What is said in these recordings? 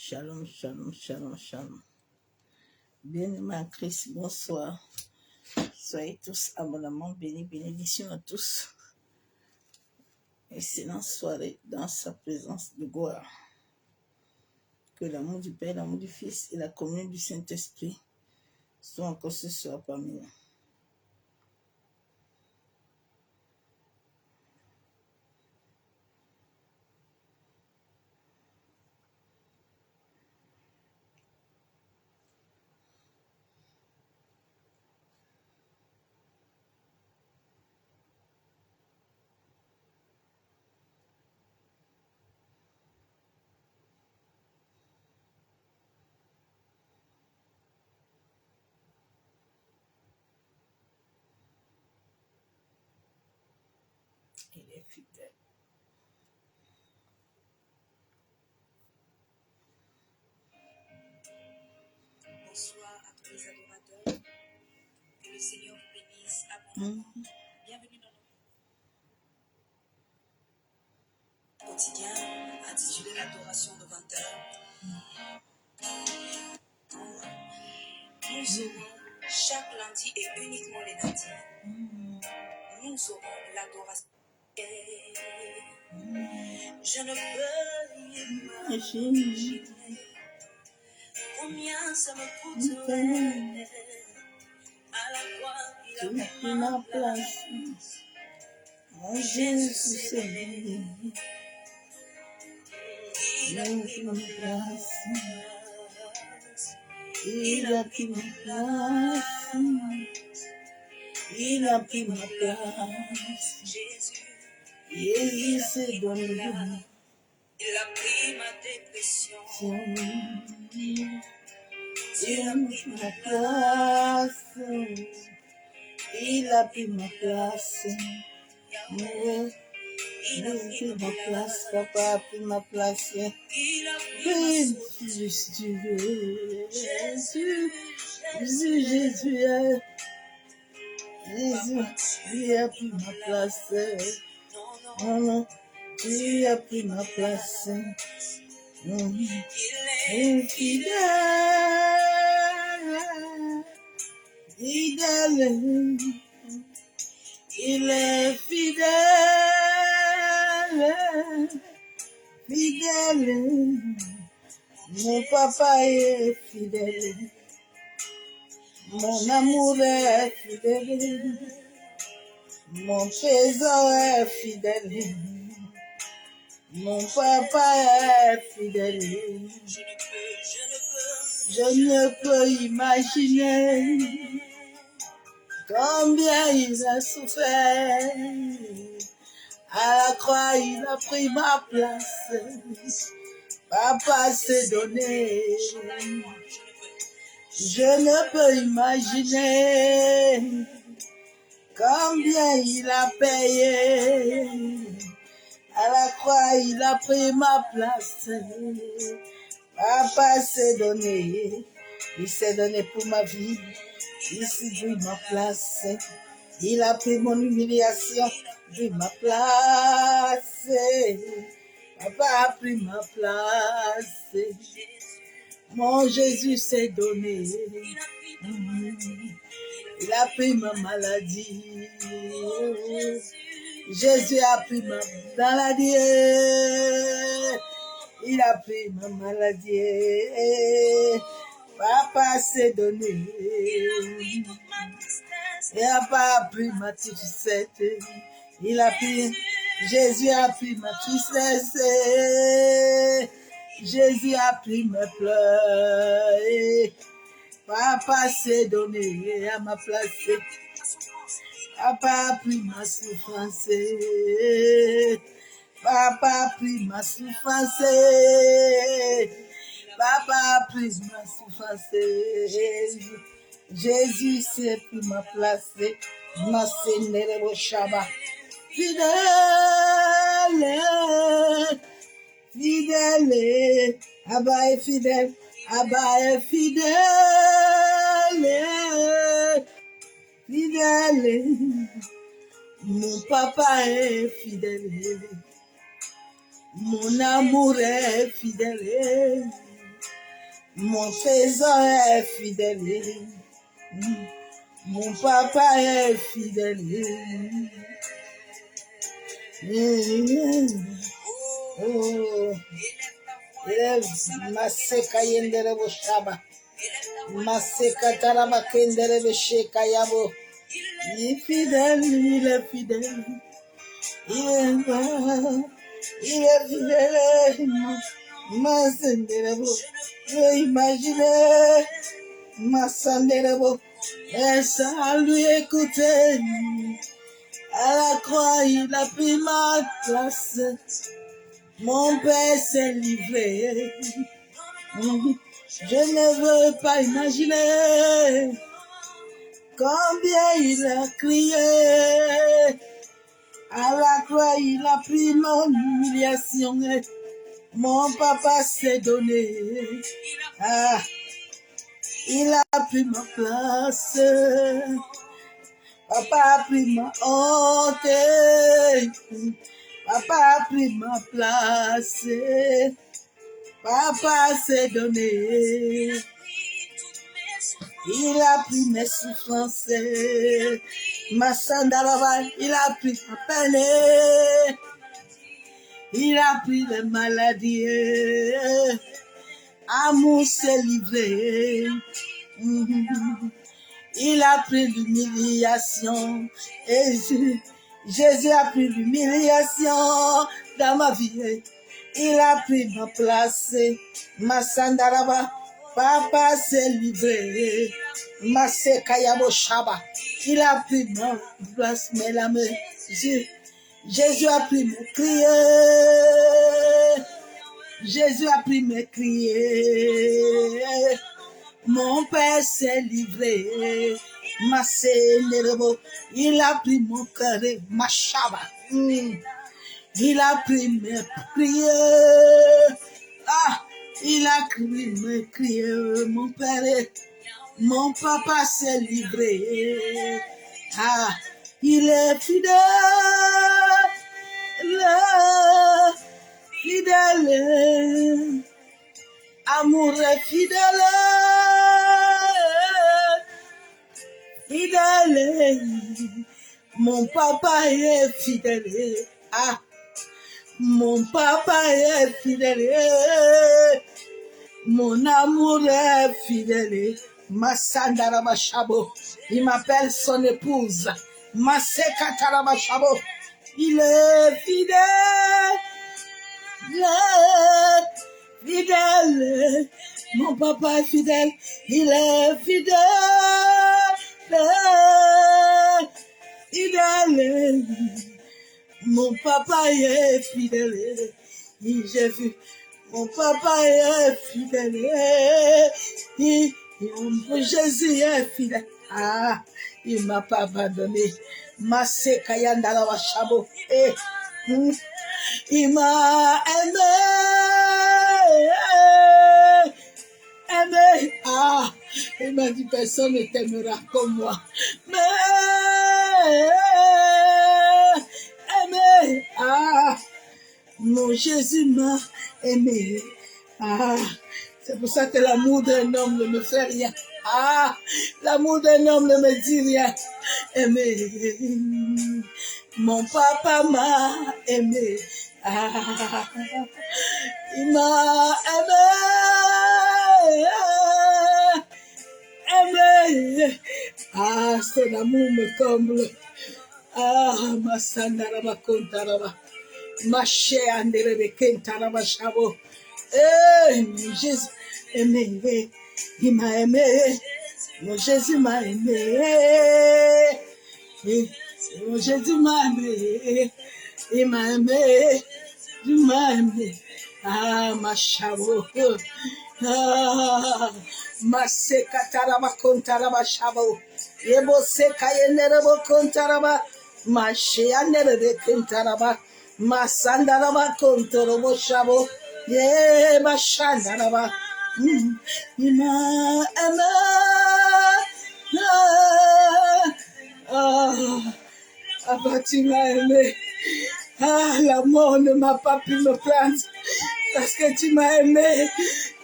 Shalom, shalom, shalom, shalom. Bien-aimés en Christ, bonsoir. Soyez tous abondamment bénis, bénédictions à tous. Excellente soirée dans sa présence de gloire. Que l'amour du Père, l'amour du Fils et la communion du Saint-Esprit soient encore ce soir parmi nous. Il est fidèle. Bonsoir à tous les adorateurs. Que le Seigneur vous bénisse abondamment. Bienvenue dans notre quotidien intitulé l'adoration de 20 heures. Nous aurons chaque lundi et uniquement les lundis. Nous aurons l'adoration. Je ne peux imaginer combien ça me coûterait à la croix il a pris ma place. Mon Jésus, c'est lui. Il a pris ma place. Il a pris ma place. Il a pris ma place. Jésus s'est donné. Il a pris ma dépression. Il a pris ma place. Il a pris ma place. Il a pris ma place. Papa a pris ma place. Il a pris Jésus, Jésus, Jésus, Jésus, il a pris ma place. non, Non, tu as pris ma place. il est Fidèle, fidèle, il est fidèle, fidèle. Mon papa est fidèle, mon amour est fidèle, mon trésor est fidèle, mon papa est fidèle. Je ne peux imaginer combien il a souffert. À la croix, il a pris ma place. Papa s'est donné. Je ne peux imaginer combien il a payé. À la croix, il a pris ma place. Papa s'est donné. Il s'est donné pour ma vie. Il s'est pris ma place. Il a pris mon humiliation. Pris ma place. Papa a pris ma place. Mon Jésus s'est donné. Il a pris ma maladie. Jésus a pris ma maladie. Il a pris ma maladie. Papa s'est donné. Il n'a pas pris ma tristesse. Il a pris. Jésus a pris ma tristesse. Jésus a pris mes pleurs. Papa s'est donné à ma place. Papa a pris ma souffrance. Papa a pris ma souffrance. Papa a pris ma souffrance. Jésus s'est pris ma place. Ma Seigneur au Shabbat. Fidèle, fidèle, Abba est fidèle, Abba est fidèle, fidèle, mon papa est fidèle, mon amour est fidèle, Mon trésor est fidèle. Mon papa est fidèle. Oh, élève Maseka Yendere Boshaba. Maseka Taraba Kendere Besheka Yabo. Il est fidèle, il est fidèle. Il est fidèle. Masenderebo. Imaginez. Massenderebo. Et ça lui écouter. À la croix, il a pris ma place. Mon père s'est livré. Je ne veux pas imaginer combien il a crié. À la croix, il a pris mon humiliation. Mon papa s'est donné. Ah, il a pris ma place. Papa a pris ma honte. Papa a pris ma place. Papa s'est donné. Il a pris mes souffrances. Ma sandalava, il a pris ma peine. Il a pris les maladies. Amour s'est livré. Il a pris l'humiliation. Et Jésus a pris l'humiliation dans ma vie. Il a pris ma place. Ma sandaraba. Papa s'est livré. Ma sekayabo shaba. Il a pris ma place. Mais la main. Jésus a pris mes criers. Jésus a pris mes criers. Mon père s'est livré. Ma sénérebo. Il a pris mon cœur. Ma shaba. Il a pris mes prières. Ah, il a pris mes prières. Mon père, mon papa s'est livré. Ah, il est fidèle. Fidèle. Amour est fidèle. Fidèle. Mon papa est fidèle. Ah. Mon papa est fidèle. Mon amour est fidèle. Ma sandaraba shabo. Il m'appelle son épouse. Ma sekataraba shabo. Il est fidèle. Fidèle. Mon papa est fidèle. Il est fidèle. Fidèle. Mon papa est fidèle. J'ai vu. Mon papa est fidèle. Jésus est fidèle. Ah, il m'a pas abandonné. Ma sekayanda wa shabo. Il m'a aimé. Aimé. Ah, il m'a dit personne ne t'aimera comme moi. Mais aimé. Ah, mon Jésus m'a aimé. Ah, c'est pour ça que l'amour d'un homme ne me fait rien. Ah, l'amour d'un homme ne me dit rien. Aimé. Mon papa m'a aimé. Ah, il m'a aimé. Ah, son amour me comble. Ah, ma sandaraba kontaraba. Ma chère anderebe kentaraba shabo. Mon Jésus aimé. Il m'a aimé. Mon Jésus m'a aimé. Mon Jésus m'a aimé. Il m'a aimé. Il m'a aimé. Ah, ma chavo. Ah, ma sekataraba kontaraba shabo. Yebo sekayenerebo kontaraba. Ma sheanerebe kentaraba. Ma sandaraba kontorobo shabo. Yeah, ma shandaraba. Il m'a aimé. Ah, tu m'as aimé. Ah, la mort ne m'a pas pu me prendre. parce que tu m'as aimé.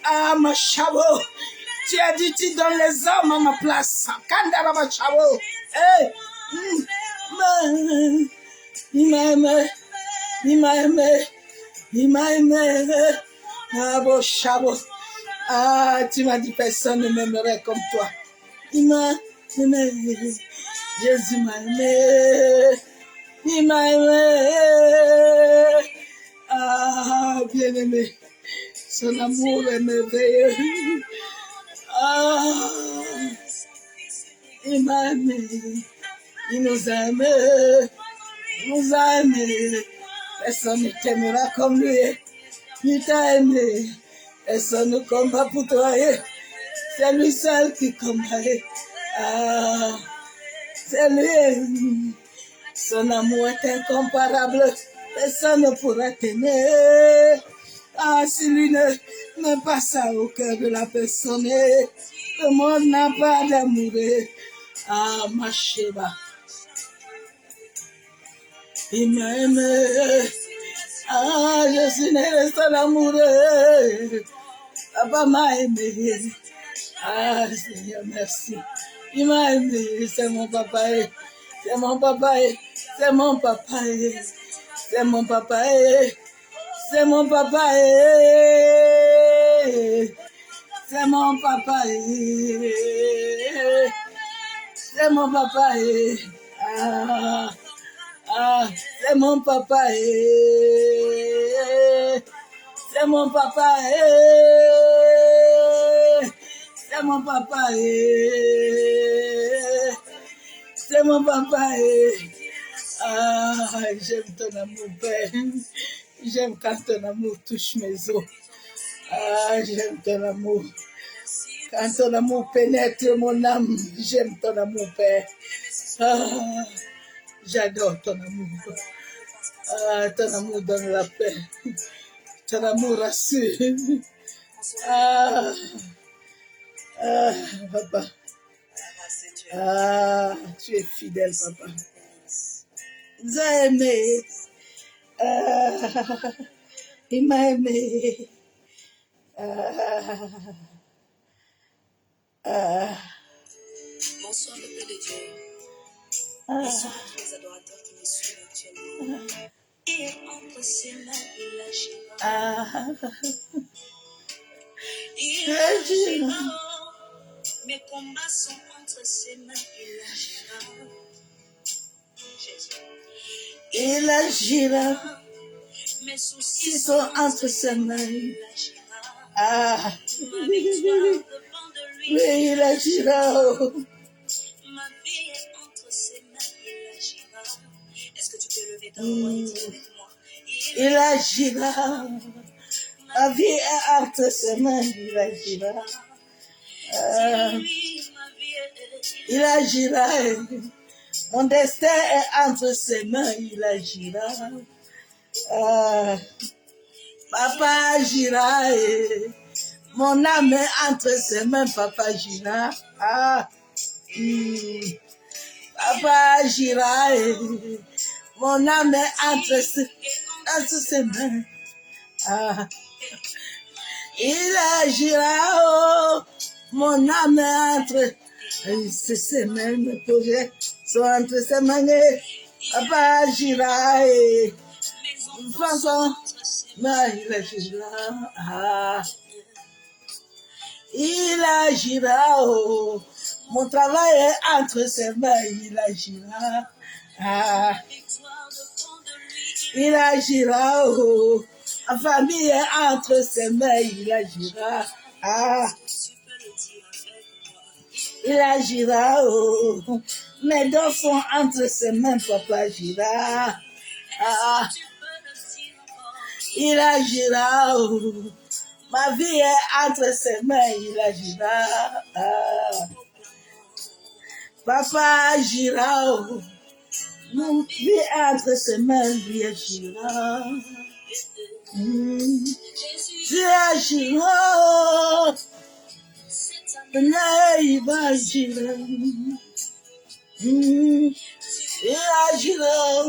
Ah, ma chavo. Tu as dit, tu donnes les hommes à ma place. Kandara, ma chavo. Hey. Il m'a aimé. Il m'a aimé. Il m'a aimé. Ah, bon, chavo. Ah, tu m'as dit, personne ne m'aimerait comme toi. Il m'a aimé. Jésus m'a aimé. Il m'a aimé. Ah, bien-aimé. Son amour est merveilleux. Ah, il m'a aimé. Il nous a aimés. Il nous a aimés. Personne ne t'aimera comme lui. Il t'a aimé. Personne ne combat pour toi. C'est lui seul qui combat. Ah, c'est lui. Son amour est incomparable. Personne ne pourra t'aimer. Ah, si lui ne met pas ça au cœur de la personne, le monde n'a pas d'amour. Ah, ma chéba. Il m'a aimé. Ah, je suis né de son amour. Papa m'a aimé. Ah, Seigneur, merci. Il m'a aimé. C'est mon papa. C'est mon papa. C'est mon papa. C'est mon papa. C'est mon papa. C'est mon papa. C'est mon papa. Ah, ah, c'est mon papa. C'est mon papa. C'est mon papa. C'est mon papa. Ah, j'aime ton amour, Père. J'aime quand ton amour touche mes os. Ah, j'aime ton amour. Quand ton amour pénètre mon âme, j'aime ton amour, Père. Ah, j'adore ton amour. Ah, ton amour donne la paix. Ton amour rassure. Ah, ah, papa. Ah, tu es fidèle, papa. Il m'a aimé. Ah, il m'a aimé. Bonsoir, peuple de Dieu. Bonsoir à tous les adorateurs qui me suivent actuellement. Et entre ses mains, il agira. Il agira. Mes combats sont entre ses mains, il agira. Jésus. Il agira. Mes soucis Ils sont entre ses mains. il agira. Ah, Ma victoire dépend de lui. oui, il agira. Oh. Ma vie est entre ses mains, il agira. Est-ce que tu peux lever ta voix et dire avec moi? Il agira. Ma vie est entre ses mains, il agira. Ah, Oui, ma vie est. il agira. Mon destin est entre ses mains, il agira. Ah, papa agira. Mon âme est entre ses mains, papa agira. Ah, papa agira. Mon âme est entre ses mains. Ah, il agira. Oh, mon âme est entre ses mains. Mes projets sont entre ses mains. Papa agira. Façon, mais il agira. Ah, il agira. Oh, mon travail est entre ses mains. Il agira. Ah, il agira. Oh, ma famille est entre ses mains. Il agira. Ah, il agira. Oh, mes dents sont entre ses mains. Papa agira. Ah, il agira. Oh, ma vie est entre ses mains. Il agira. Ah, papa agira. Oh, mon vie est entre ses mains. Lui agira. Tu agira. Il va agir. Il agira.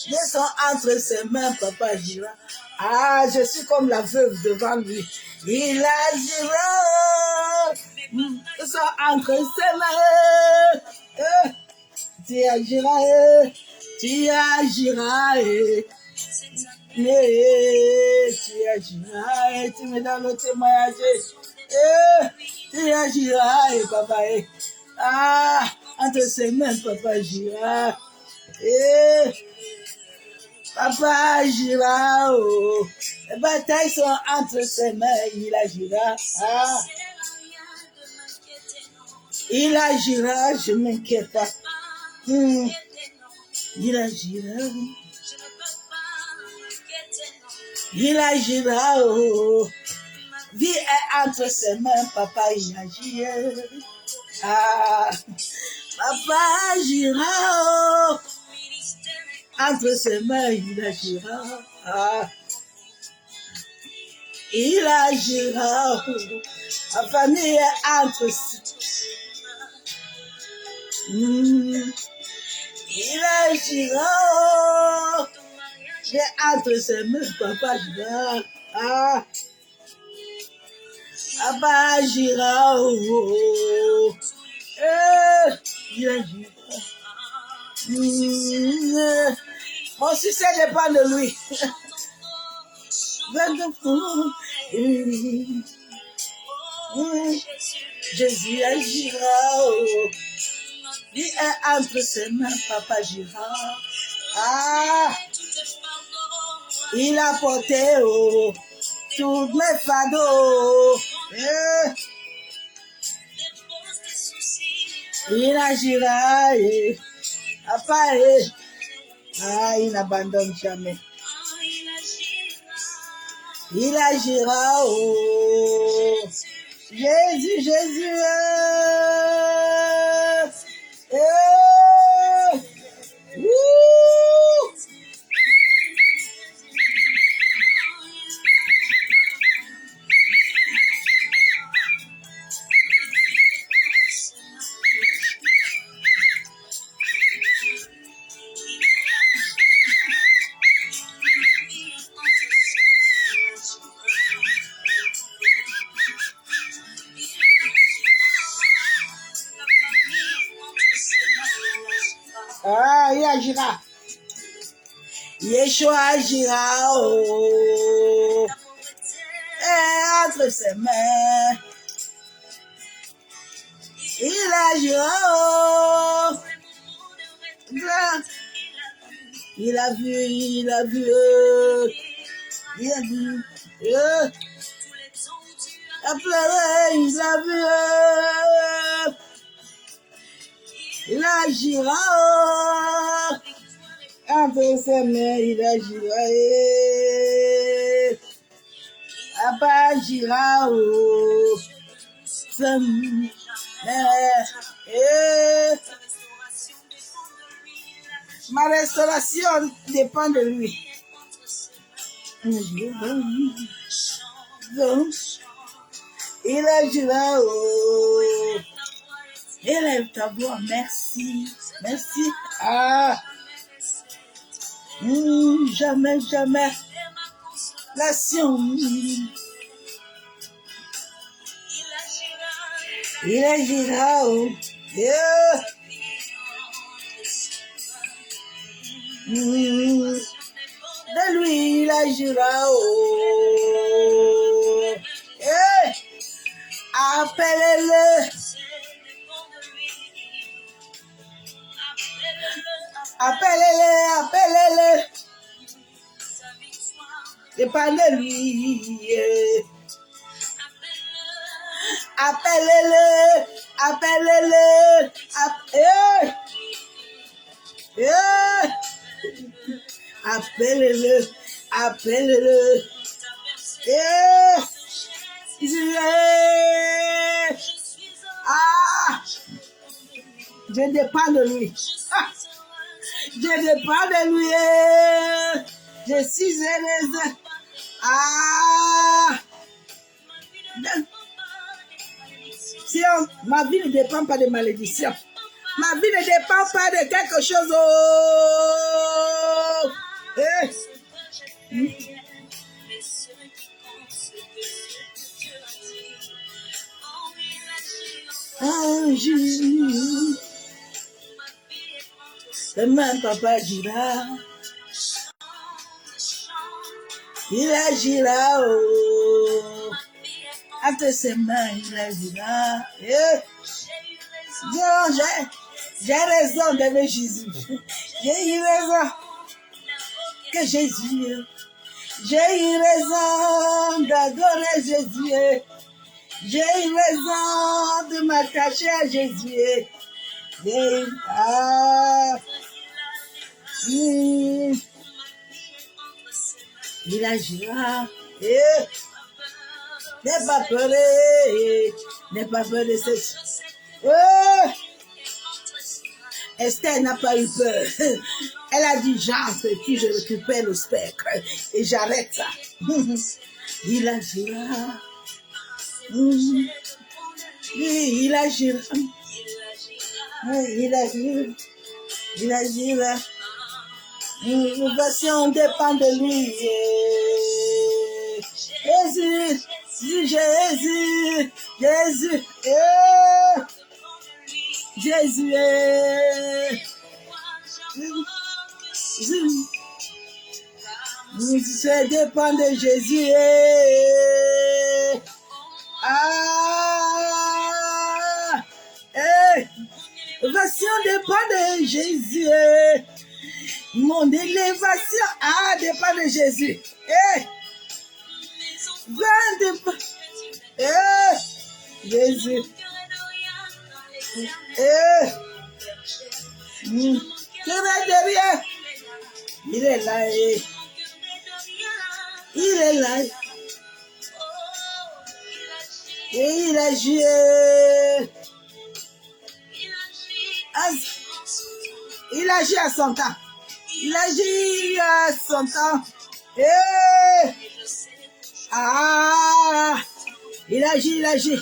Ils sont entre ses mains, papa agira. Ah, je suis comme la veuve devant lui. Il agira entre ses mains. Tu agiras, tu agiras, tu agiras, tu me donnes le témoignage. Tu agiras, papa. Ah, entre ses mains, papa agira. Papa agira, oh. Les batailles sont entre ses mains, il agira. Ah. Il agira, je ne m'inquiète pas. Il agira. Il agira, oh. Vie est entre ses mains, papa, il agira. Ah. Papa agira, oh. Entre ses mains, il agira. Ah. Il agira. Oh. La famille est entre ses mains. Il agira. Oh. J'ai entre ses mains, papa agira. Ah. Papa agira. Oh. Il agira. Mon succès dépend de lui. Jésus agira. Oh. Il est entre ses mains, papa agira. Ah. Il a porté oh, tous mes fardeaux. Il agira. Papa, ah, il n'abandonne jamais. Il agira. Oh. Jésus, Jésus. Ah, il agira. Yeshua agira. Oh. Et entre ses mains. Il agira. Oh. Il a vu, il a vu. Il a vu. Il a pleuré, il a vu. Il agira. Entre ses mains, il agira. Papa agira. Ma restauration dépend de lui. Donc, il agira. Élève ta voix, merci. Merci. Ah. Jamais, jamais. Nation. Il agira. Oh. Yeah. De lui, il agira. Oh. Hey. Appelez-le. Appelez-le, appelez-le. Dépend de lui. Appelez-le, appelez-le. Appelez-le, appelez-le. Ah, je dépends de lui. Ah. Je dépends de lui. Je suis heureuse. Ah. Si ma vie ne dépend pas de malédiction. Ma vie ne dépend pas de quelque chose. agit. Demain, papa agira. Il agira, oh. Entre ses mains, il agira. J'ai raison d'aimer Jésus. J'ai eu raison que Jésus. J'ai eu raison d'adorer Jésus. J'ai eu raison de m'attacher à Jésus. Il agira. N'aie pas peur. N'aie pas peur de cette. Esther n'a pas eu peur. Elle a dit, j'entre et puis je récupère le spectre. Et j'arrête ça. Il agira. Il agira. Il agira. Il agira. L'innovation dépend de lui. Jésus. Jésus. Jésus. Jésus. Ça dépend de Jésus. L'élévation dépend de Jésus. Mon élévation dépend de Jésus. Jésus. De rien. Il est là. Il est là. Et il agit. Il agit à son temps. Il agit à son temps. Il agit, il agit.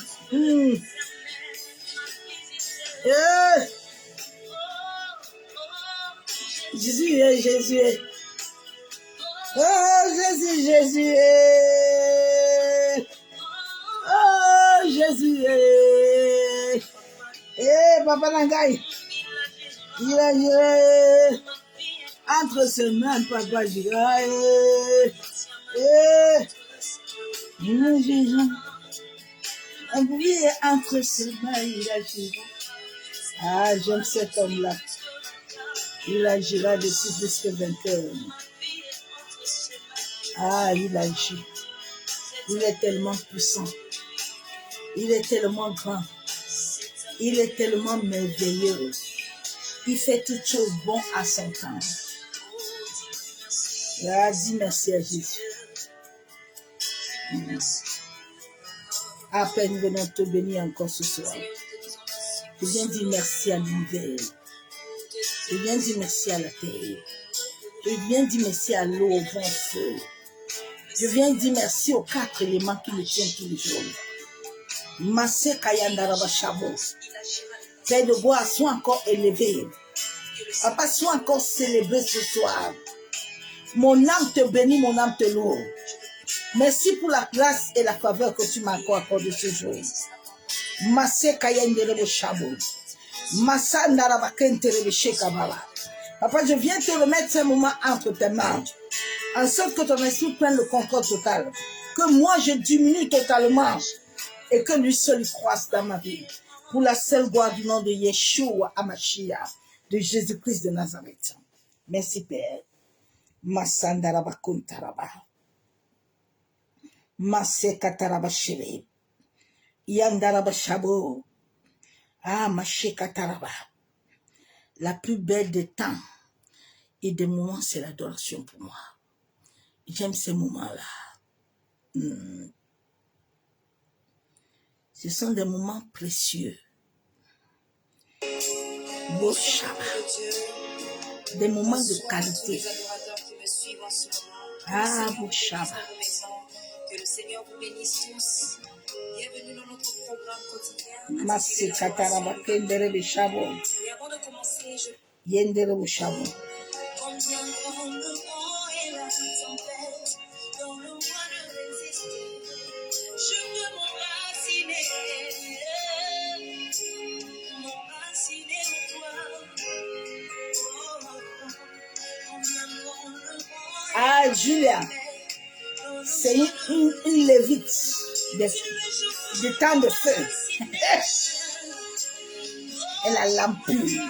Jésus est, Jésus est. Oh, Jésus, Jésus est. Oh, Jésus est. Papa Nangai. Il agit. Entre ses mains, papa Gira. Jésus. Oui, entre ses mains, il agira. J'aime cet homme-là. Il agira dessus plus que 20 heures. Il agit. Il est tellement puissant. Il est tellement grand. Il est tellement merveilleux. Il fait toutes choses bonnes à son temps. Dis merci à Jésus. À peine venons te bénir encore ce soir. Je viens dire merci à l'univers. Je viens dire merci à la terre. Je viens dire merci à l'eau, au vent, feu. Je viens dire merci aux 4 éléments qui me tiennent tous les jours. Massé Kayandaraba Chabo. Père de gloire, sois encore élevé. Papa, sois encore célébré ce soir. Mon âme te bénit, mon âme te loue. Merci pour la grâce et la faveur que tu m'as encore accordé ce jour. Massé Kayandaraba Chabo. Massa Ndaraba Kenterebe Shekabala. Papa, je viens te remettre ce moment entre tes mains. En sorte que ton esprit prenne le contrôle total. Que moi je diminue totalement. Et que lui seul croisse dans ma vie. Pour la seule gloire du nom de Yeshua Hamashiach, de Jésus-Christ de Nazareth. Merci Père. Massandaraba Kuntaraba. Masse Kataraba Shebe. Yandaraba Shabo. Maché Kataraba. La plus belle des temps et des moments, c'est l'adoration pour moi. J'aime ces moments-là. Ce sont des moments précieux. Beau Shabbat. Des moments de qualité. Beau Shabbat. Que le Seigneur vous bénisse tous. Bienvenue dans notre programme quotidien. Merci Kataraba Kendere Shabo. Et avant de commencer, je Yendere Shabo. combien grand le vent et la tempête, dans le moi de résister. Je peux m'enraciner Julia, c'est une lévite de temps de feu. Elle a l'empire.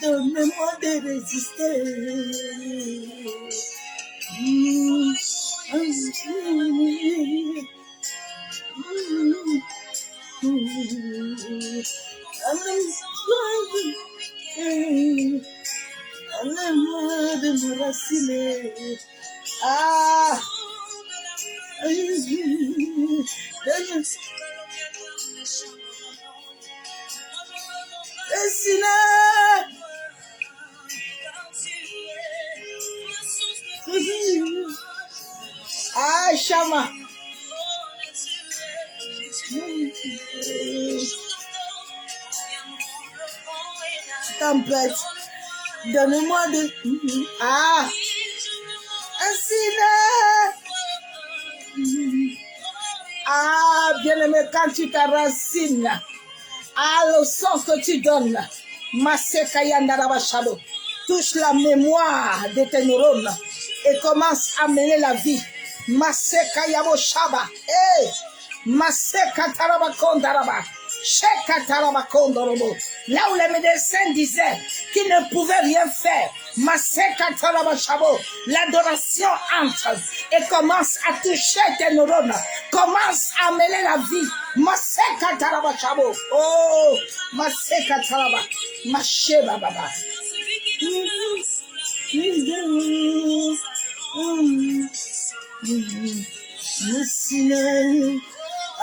Donne-moi de résister. Donne-moi de me raciner. Ah! Ah, Chama. Tempête. Donne-moi de... Ah. Ah, bien-aimé, quand tu t'enracines, ah, le sens que tu donnes, Maseka Yandarabashabo, touche la mémoire de tes neurones et commence à mener la vie. Maseka Yaboshaba, eh, Maseka Tarabakondaraba, Sheka Tarabakondorobo, là où les médecins disaient qu'ils ne pouvaient rien faire. Maseka Tarabashabo, l'adoration entre et commence à toucher tes neurones, commence à mêler la vie. Maseka Tarabashabo, oh, Maseka Taraba, Masheba Baba.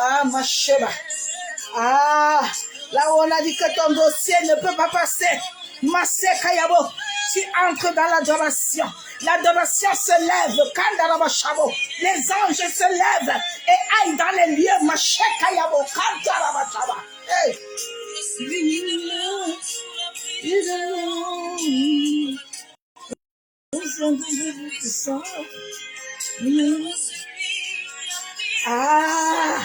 Ah, Masheba. Ah, là où on a dit que ton dossier ne peut pas passer. Maseka Yabo. Tu entres dans l'adoration. L'adoration se lève. Kandarabashabo. Les anges se lèvent et aillent dans les lieux. Masheka Yabo. Kandarabashaba. Hey. Ah.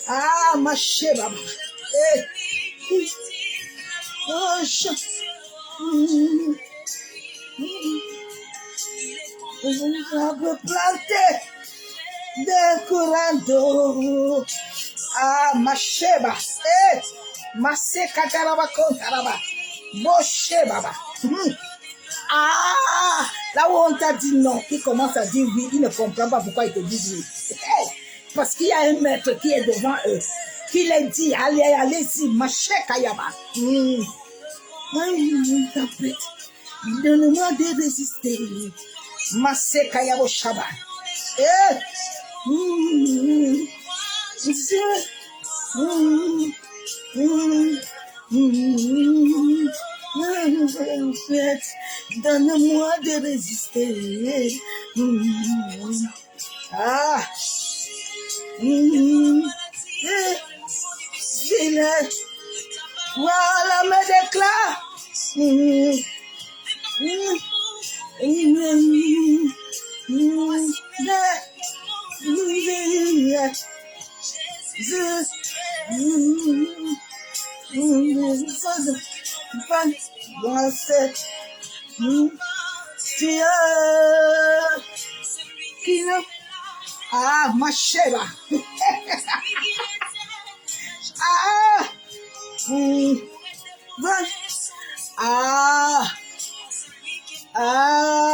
Ah, Masheba. Hey. Oh, on peut planter des courants d'eau. Ah, Masheba. Eh, Maseka Taraba Kontaraba. Mosheba. Ah, là où on t'a dit non, il commence à dire oui, il ne comprend pas pourquoi il te dit oui. Eh, parce qu'il y a un maître qui est devant eux, qui les dit, allez, allez-y, Masheka Yaba. Donne-moi de résister. Maseka Yabo Shaba. Eh, donne-moi de résister. Ah. Voilà mes déclats. Dans cette ah, Masheba. Ah, ah, ah,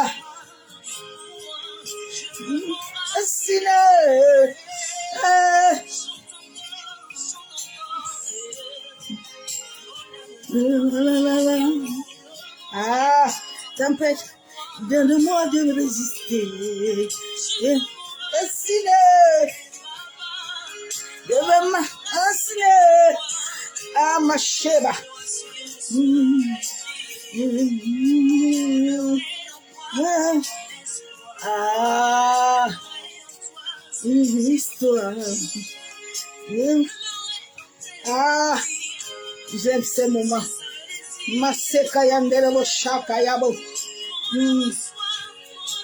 ah, tempête, donne-moi de me résister. Ah, Masheba. Ah, une histoire. j'aime ces moments. Maseka yanderebo shaka yabo.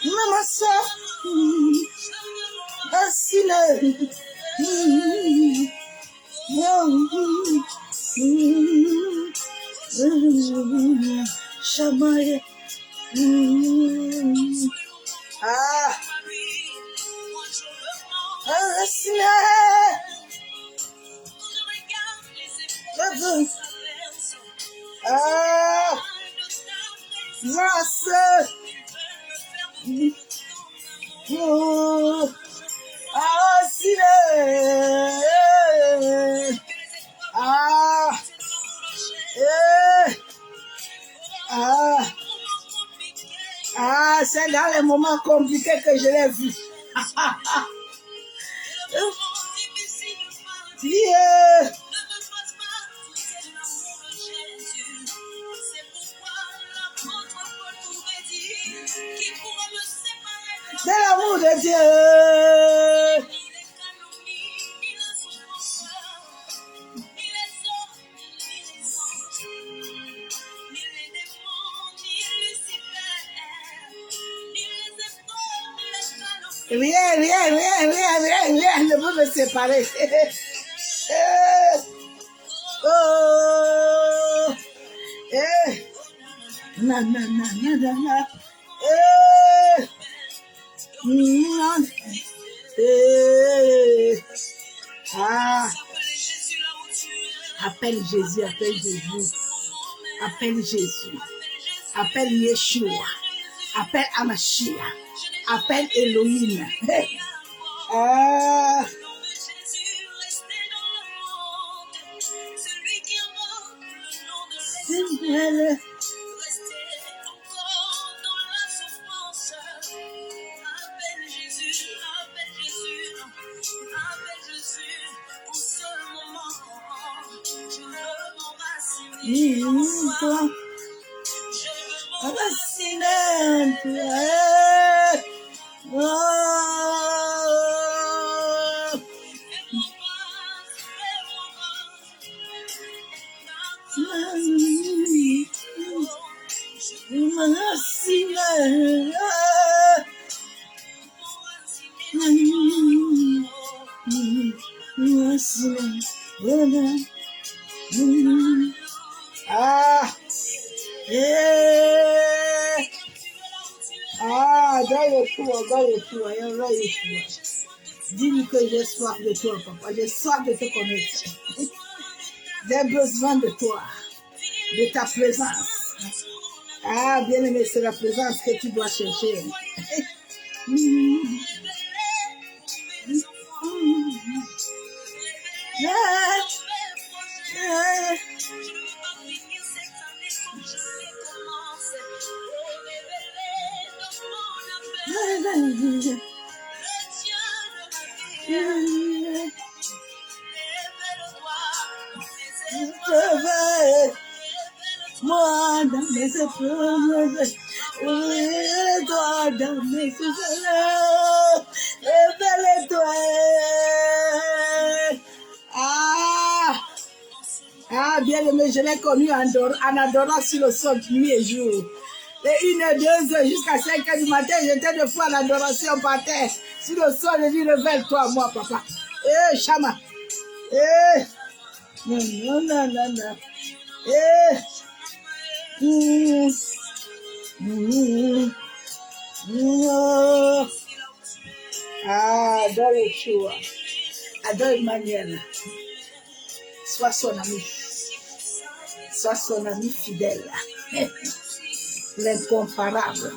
Mama sa. Asile. Shamaye. Ah. Asile. Ah. Grâce. Oh. Asile. Ah. Eh. Ah. Ah, c'est dans les moments compliqués que je l'ai vu. Yeah. C'est l'amour de Dieu. Rien ne peut me séparer. Oh, eh, na. Ah, appelle Jésus, appelle Jésus, appelle Yeshua, appelle Amashia, appelle Elohim. Ah. Elle. Ah, yeah. Ah, dans Yeshua, dis-lui que j'ai soif de toi, papa. J'ai soif de te connaître. J'ai besoin de toi, de ta présence. Ah, bien-aimé, c'est la présence que tu dois chercher. Moi dans mes épreuves, toi dans mes souffrances, révèle-toi. Ah, bien aimé, je l'ai connu en adorant sur le sol nuit et jour. De 1h, 2h jusqu'à 5h du matin, j'étais de fois en adoration par terre. Sur le sol, je dis, révèle-toi, moi, papa. Eh, Chama. Eh. Non. Eh. Ah, adore Yeshua. Adore Emmanuel. Sois son ami. Sois son ami fidèle. L'incomparable.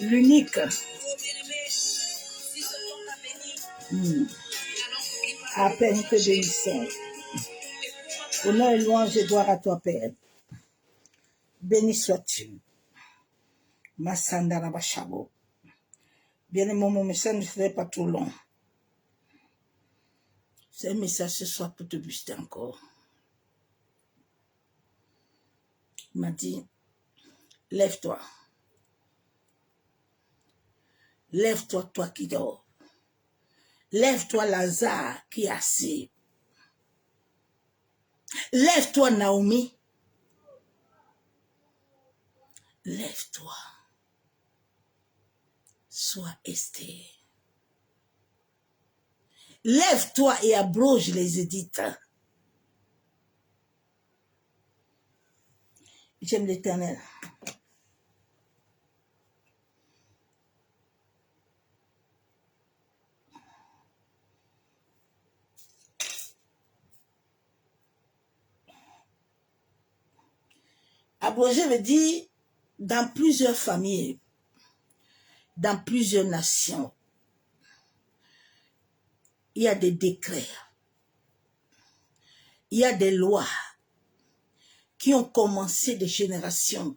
L'unique. À peine te bénissons. Honneur et louange et gloire à toi, Père. Béni sois-tu. Masanda Rabashabo. Bien-aimé, mon message ne serait pas trop long. C'est un message ce soir pour te booster encore. Il m'a dit, lève-toi. Lève-toi, toi qui dors. Lève-toi, Lazare, qui est assis. Lève-toi, Naomi. Lève-toi. Sois Esther. Lève-toi et abroge les édits. J'aime l'Éternel. Abroger veut dire dans plusieurs familles, dans plusieurs nations, il y a des décrets, il y a des lois qui ont commencé des générations,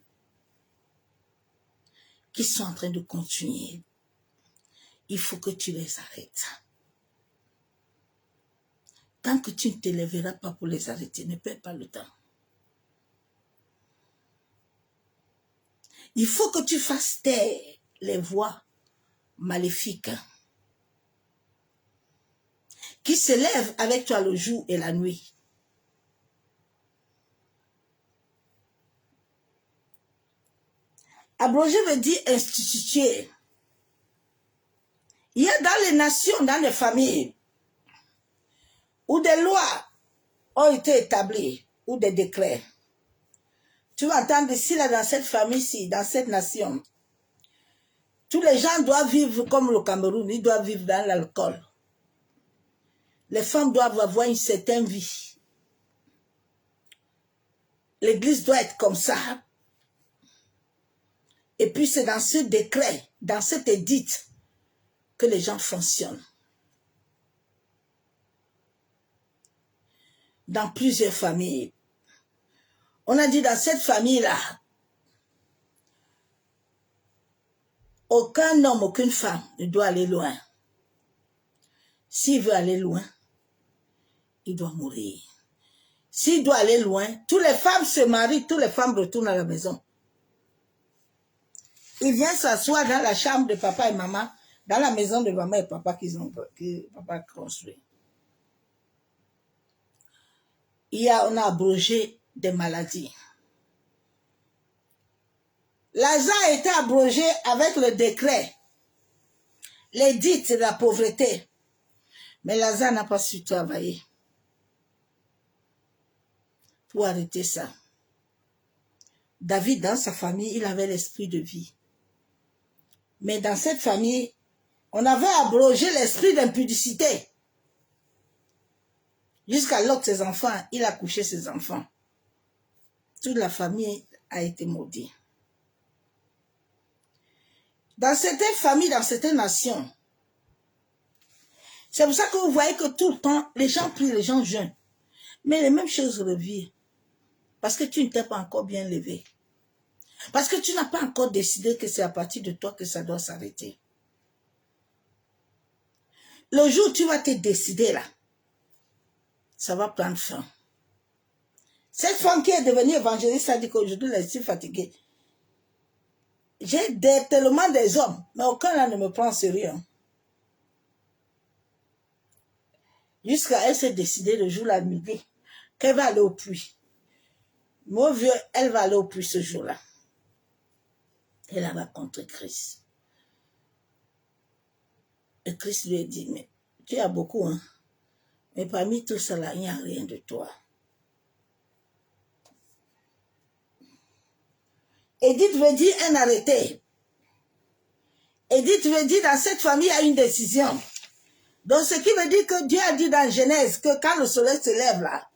qui sont en train de continuer. Il faut que tu les arrêtes. Tant que tu ne te lèveras pas pour les arrêter, ne perds pas le temps. Il faut que tu fasses taire les voix maléfiques qui se lèvent avec toi le jour et la nuit. Abroger veut dire instituer. Il y a dans les nations, dans les familles, où des lois ont été établies, ou des décrets. Tu vas entendre ici, là, dans cette famille-ci, dans cette nation, tous les gens doivent vivre comme le Cameroun, ils doivent vivre dans l'alcool. Les femmes doivent avoir une certaine vie. L'église doit être comme ça. Et puis c'est dans ce décret, dans cet édit, que les gens fonctionnent. Dans plusieurs familles. On a dit dans cette famille-là, aucun homme, aucune femme ne doit aller loin. S'il veut aller loin, il doit mourir. S'il doit aller loin, toutes les femmes se marient, toutes les femmes retournent à la maison. Il vient s'asseoir dans la chambre de papa et maman, dans la maison de maman et papa que papa a construit. On a abrogé des maladies. L'argent a été abrogé avec le décret, l'édit de la pauvreté. Mais Lazare n'a pas su travailler pour arrêter ça. David, dans sa famille, il avait l'esprit de vie. Mais dans cette famille, on avait abrogé l'esprit d'impudicité. Jusqu'à l'autre ses enfants, il a couché ses enfants. Toute la famille a été maudite. Dans certaines familles, dans certaines nations, c'est pour ça que vous voyez que tout le temps, les gens prient, les gens jeûnent. Mais les mêmes choses reviennent. Parce que tu ne t'es pas encore bien levé. Parce que tu n'as pas encore décidé que c'est à partir de toi que ça doit s'arrêter. Le jour où tu vas te décider là, ça va prendre fin. Cette femme qui est devenue évangéliste a dit qu'aujourd'hui, elle est si fatiguée. J'ai tellement des hommes, mais aucun là ne me prend sérieux. Jusqu'à elle s'est décidée le jour la midi qu'elle va aller au puits. Mon vieux, elle va aller au puits ce jour-là. Elle va contre Christ. Et Christ lui a dit, mais tu as beaucoup, hein. Mais parmi tout cela, il n'y a rien de toi. Édith veut dire un arrêté. Édith veut dire dans cette famille, il y a une décision. Donc ce qui veut dire que Dieu a dit dans Genèse que quand le soleil se lève là,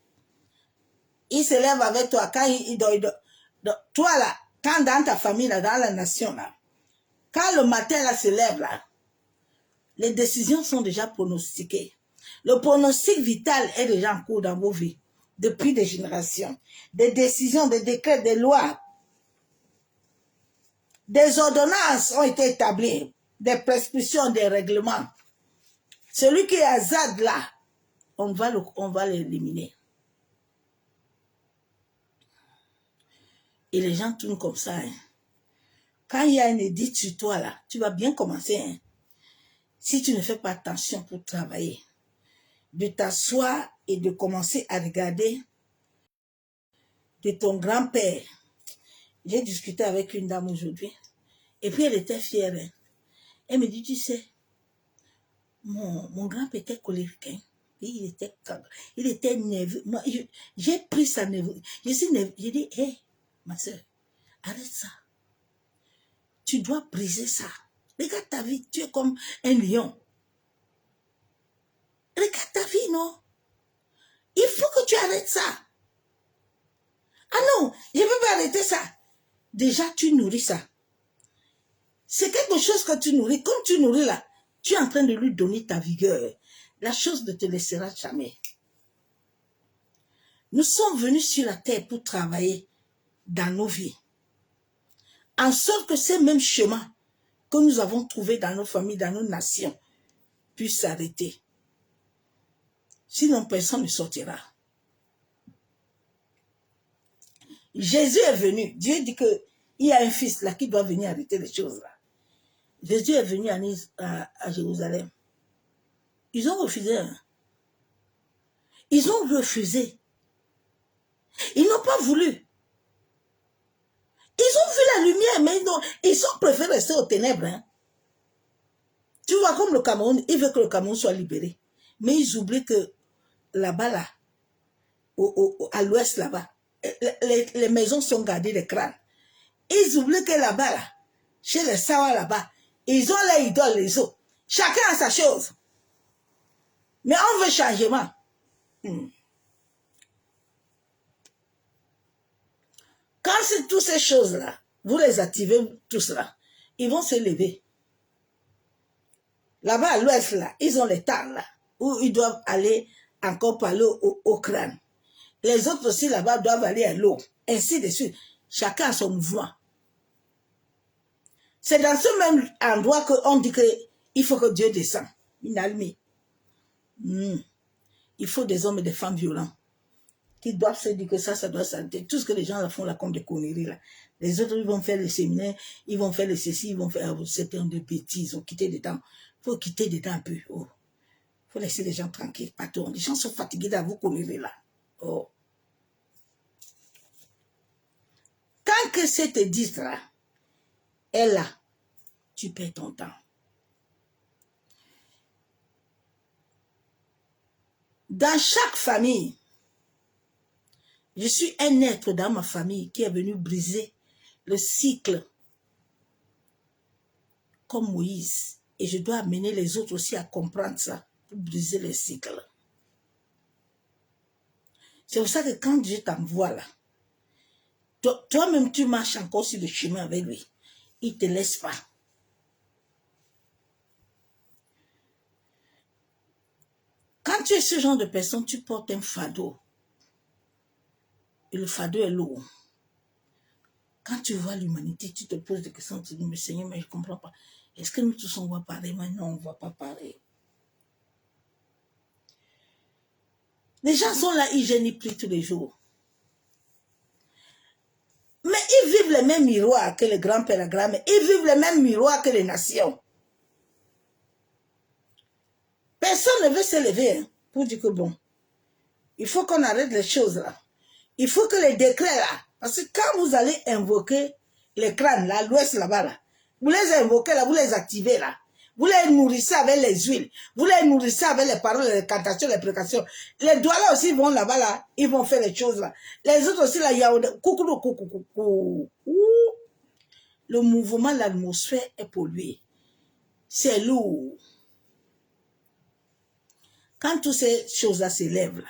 il se lève avec toi. Quand toi là, quand dans ta famille là, dans la nation là, quand le matin là se lève là, les décisions sont déjà pronostiquées. Le pronostic vital est déjà en cours dans vos vies depuis des générations. Des décisions, des décrets, des lois, des ordonnances ont été établies, des prescriptions, des règlements. Celui qui est hasard là, on va l'éliminer. Et les gens tournent comme ça. Hein. Quand il y a un édit sur toi là, tu vas bien commencer. Hein. Si tu ne fais pas attention pour travailler, de t'asseoir et de commencer à regarder de ton grand-père. J'ai discuté avec une dame aujourd'hui. Et puis elle était fière. Hein. Elle me dit, tu sais, mon grand-père était colérique. Hein. Et il était nerveux. Moi, j'ai pris sa nerveux. Je suis nerveux. J'ai dit, hé, ma soeur, arrête ça. Tu dois briser ça. Regarde ta vie, tu es comme un lion. Regarde ta vie, non? Il faut que tu arrêtes ça. Ah non, je ne peux pas arrêter ça. Déjà, tu nourris ça. C'est quelque chose que tu nourris. Comme tu nourris là, tu es en train de lui donner ta vigueur. La chose ne te laissera jamais. Nous sommes venus sur la terre pour travailler dans nos vies. En sorte que ces mêmes chemins que nous avons trouvés dans nos familles, dans nos nations, puissent s'arrêter. Sinon, personne ne sortira. Jésus est venu. Dieu dit qu'il y a un fils là qui doit venir arrêter les choses là. Jésus est venu à Jérusalem. Ils ont refusé. Hein. Ils ont refusé. Ils n'ont pas voulu. Ils ont vu la lumière, mais non, ils ont préféré rester aux ténèbres. Hein. Tu vois, comme le Cameroun, ils veulent que le Cameroun soit libéré. Mais ils oublient que là-bas, là, à l'ouest, là-bas, les maisons sont gardées de crânes. Ils oublient que là-bas, là, chez les Sawa, là-bas, ils ont les idoles, les autres. Chacun a sa chose. Mais on veut changement. Quand c'est toutes ces choses-là, vous les activez, tout cela, ils vont se lever. Là-bas, à l'ouest, là, ils ont les tables, là, où ils doivent aller encore parler au crâne. Les autres aussi, là-bas, doivent aller à l'eau. Ainsi de suite. Chacun a son mouvement. C'est dans ce même endroit qu'on dit qu'il faut que Dieu descende. Inalmi. Il faut des hommes et des femmes violents qui doivent se dire que ça doit s'arrêter. Tout ce que les gens font là comme des conneries là. Les autres, ils vont faire les séminaires, ils vont faire les ceci, ils vont faire certains de bêtises. Ils ont quitté dedans. Il faut quitter dedans un peu. Oh. Il faut laisser les gens tranquilles. Patron. Les gens sont fatigués d'avoir conneries là. Oh. Quand que cette dite là est là, tu perds ton temps. Dans chaque famille, je suis un être dans ma famille qui est venu briser le cycle comme Moïse. Et je dois amener les autres aussi à comprendre ça pour briser le cycle. C'est pour ça que quand Dieu t'envoie là, toi-même tu marches encore sur le chemin avec lui. Il ne te laisse pas. Quand tu es ce genre de personne, tu portes un fardeau. Et le fardeau est lourd. Quand tu vois l'humanité, tu te poses des questions, tu te dis, mais Seigneur, mais je ne comprends pas. Est-ce que nous tous on voit pareil? Mais non, on ne voit pas pareil. Les gens sont là, ils génissent plus tous les jours. Mais ils vivent les mêmes miroirs que les grands-pères, la grand-mère. Ils vivent les mêmes miroirs que les nations. Personne ne veut se lever hein, pour dire que bon, il faut qu'on arrête les choses là. Il faut que les décrets là, parce que quand vous allez invoquer les crânes là, l'ouest là-bas là, vous les invoquez là, vous les activez là. Vous les nourrissez avec les huiles. Vous les nourrissez avec les paroles, les cantations, les prédications. Les doigts là aussi vont là-bas là. Ils vont faire les choses là. Les autres aussi là, il y a coucou. Le mouvement, l'atmosphère est polluée. C'est lourd. Quand toutes ces choses-là s'élèvent là,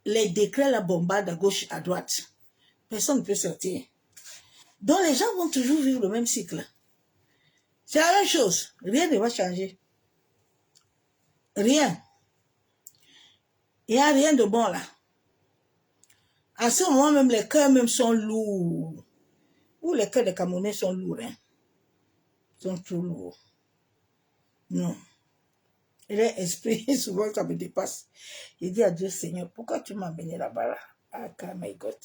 les décrets la bombardent à gauche, à droite. Personne ne peut sortir. Donc les gens vont toujours vivre le même cycle. C'est la même chose. Rien ne va changer. Rien. Il n'y a rien de bon là. En ce moment même, les cœurs même sont lourds. Ou les cœurs des Camerounais sont lourds. Hein. Ils sont trop lourds. Non. Et l'esprit, souvent, ça me dépasse. Je dis à Dieu, Seigneur, pourquoi tu m'as amené là-bas là? Ah, my God.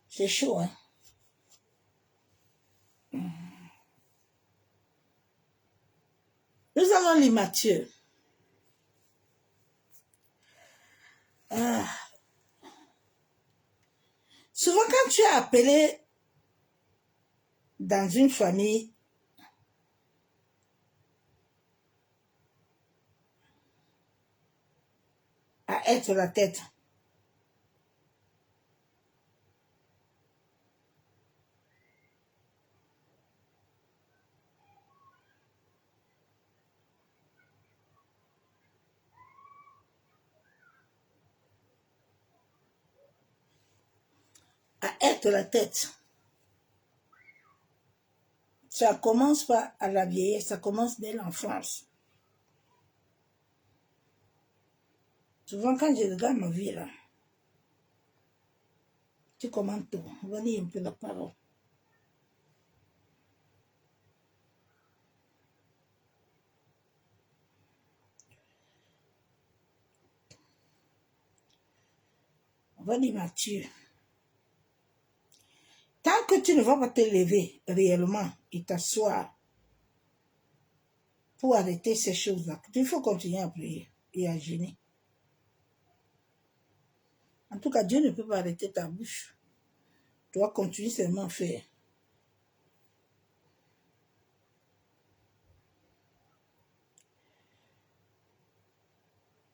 C'est chaud, hein. Nous allons lire Matthieu. Souvent, quand tu es appelé dans une famille, à être la tête, ça commence pas à la vieillesse, ça commence dès l'enfance. Souvent, quand je regarde ma vie, là, tu commentes tout. On va dire un peu la parole. On va dire Mathieu. Tant que tu ne vas pas te lever réellement et t'asseoir pour arrêter ces choses-là, il faut continuer à prier et à jeûner. En tout cas, Dieu ne peut pas arrêter ta bouche. Tu dois continuer seulement à faire.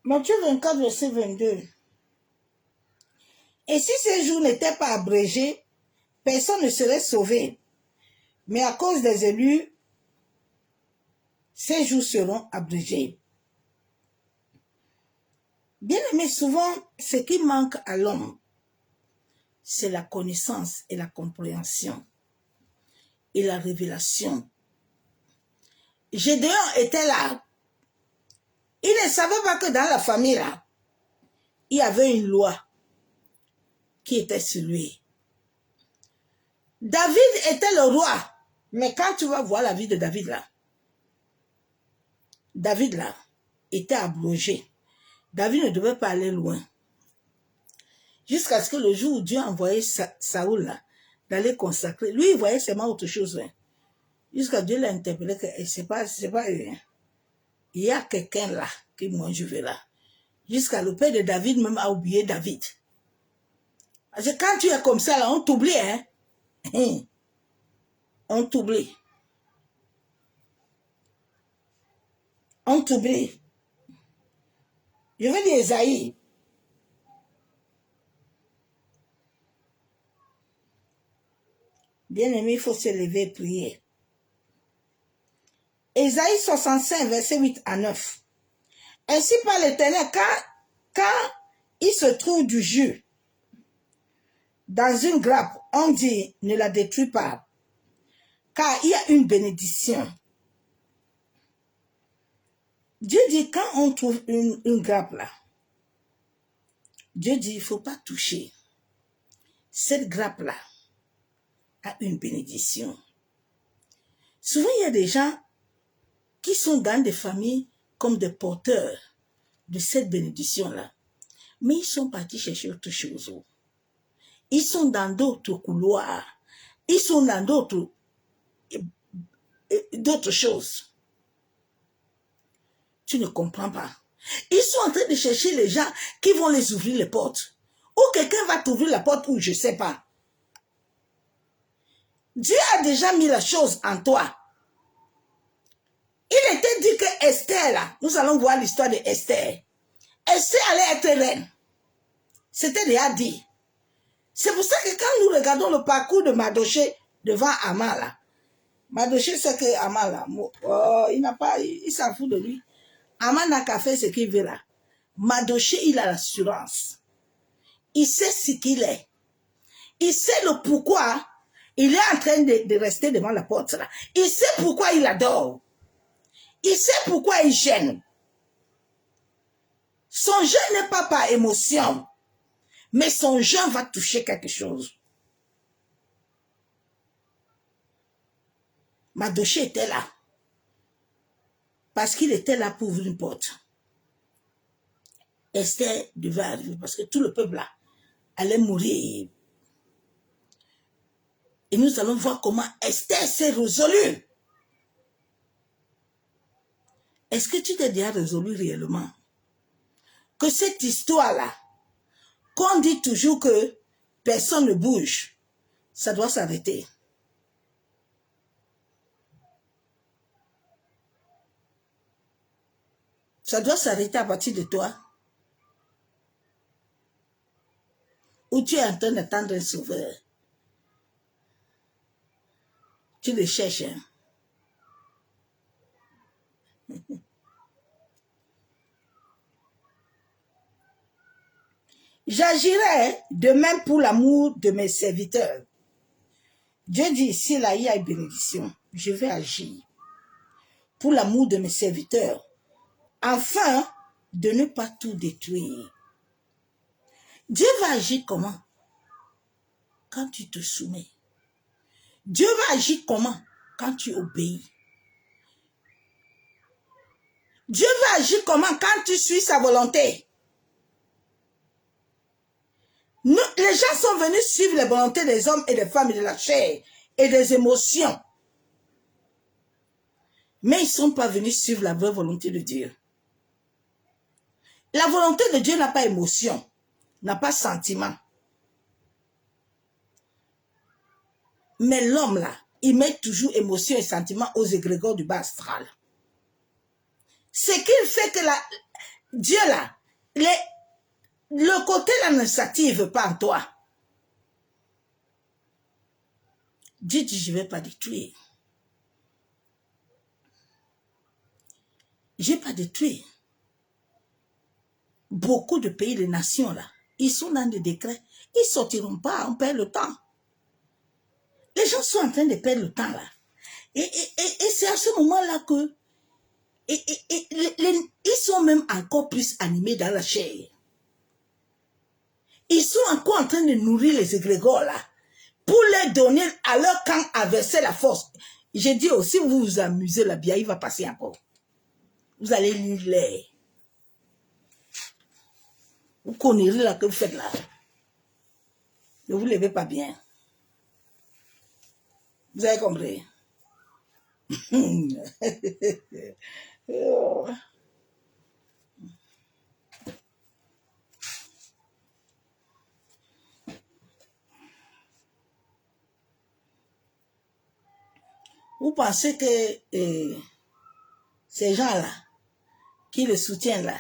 Matthieu 24, verset 22. Et si ces jours n'étaient pas abrégés, personne ne serait sauvé. Mais à cause des élus, ces jours seront abrégés. Bien aimé, souvent, ce qui manque à l'homme, c'est la connaissance et la compréhension et la révélation. Gédéon était là. Il ne savait pas que dans la famille, là, il y avait une loi qui était sur lui. David était le roi. Mais quand tu vas voir la vie de David, là, était abrogé. David ne devait pas aller loin. Jusqu'à ce que le jour où Dieu a envoyé Saoul là, d'aller consacrer, lui, il voyait seulement autre chose. Hein. Jusqu'à Dieu l'a interpellé que c'est pas eux. Hein. Il y a quelqu'un là qui moi je vais là. Jusqu'à le père de David même a oublié David. Parce que quand tu es comme ça là, on t'oublie. Hein. On t'oublie. On t'oublie. Je vais dire Esaïe. Bien aimé, il faut se lever et prier. Esaïe 65, verset 8 à 9. Ainsi par l'Éternel, quand il se trouve du jus dans une grappe, on dit ne la détruis pas, car il y a une bénédiction. Dieu dit quand on trouve une grappe là, Dieu dit il ne faut pas toucher. Cette grappe là a une bénédiction. Souvent il y a des gens qui sont dans des familles comme des porteurs de cette bénédiction-là. Mais ils sont partis chercher autre chose. Ils sont dans d'autres couloirs. Ils sont dans d'autres choses. Tu ne comprends pas. Ils sont en train de chercher les gens qui vont les ouvrir les portes. Ou quelqu'un va t'ouvrir la porte ou je ne sais pas. Dieu a déjà mis la chose en toi. Il était dit que Esther, là, nous allons voir l'histoire de Esther. Esther allait être reine. C'était déjà dit. C'est pour ça que quand nous regardons le parcours de Mardochée devant Haman, là, Mardochée sait que Haman, là, il s'en fout de lui. Haman n'a qu'à faire ce qu'il veut là. Mardochée, il a l'assurance. Il sait ce qu'il est. Il sait le pourquoi il est en train de rester devant la porte là. Il sait pourquoi il adore. Il sait pourquoi il gêne. Son jeûne n'est pas par émotion, mais son jeûne va toucher quelque chose. Mardochée était là. Parce qu'il était là pour ouvrir une porte. Esther devait arriver parce que tout le peuple là allait mourir. Et nous allons voir comment Esther s'est résolue. Est-ce que tu t'es déjà résolu réellement? Que cette histoire-là, qu'on dit toujours que personne ne bouge, ça doit s'arrêter. Ça doit s'arrêter à partir de toi. Ou tu es en train d'attendre un sauveur. Tu le cherches. Hein? J'agirai de même pour l'amour de mes serviteurs. Dieu dit ici, là, il y a une bénédiction. Je vais agir pour l'amour de mes serviteurs, afin de ne pas tout détruire. Dieu va agir comment? Quand tu te soumets. Dieu va agir comment? Quand tu obéis. Dieu va agir comment? Quand tu suis sa volonté. Nous, les gens sont venus suivre les volontés des hommes et des femmes et de la chair et des émotions. Mais ils ne sont pas venus suivre la vraie volonté de Dieu. La volonté de Dieu n'a pas émotion, n'a pas sentiment. Mais l'homme là, il met toujours émotion et sentiment aux égrégores du bas astral. Ce qu'il fait que Dieu là, le côté là ne s'active pas en toi. Dieu dit, je ne vais pas détruire. Je n'ai pas détruit. Beaucoup de pays, de nations là, ils sont dans des décrets. Ils ne sortiront pas, on perd le temps. Les gens sont en train de perdre le temps là. Et c'est à ce moment-là que ils sont même encore plus animés dans la chair. Ils sont encore en train de nourrir les égrégores là, pour leur donner à leur camp à verser la force. J'ai dit aussi, vous vous amusez là bien, il va passer encore. Vous allez lire les. Vous connaissez là que vous faites là. Ne vous levez pas bien. Vous avez compris? Vous pensez que ces gens-là, qui le soutiennent là,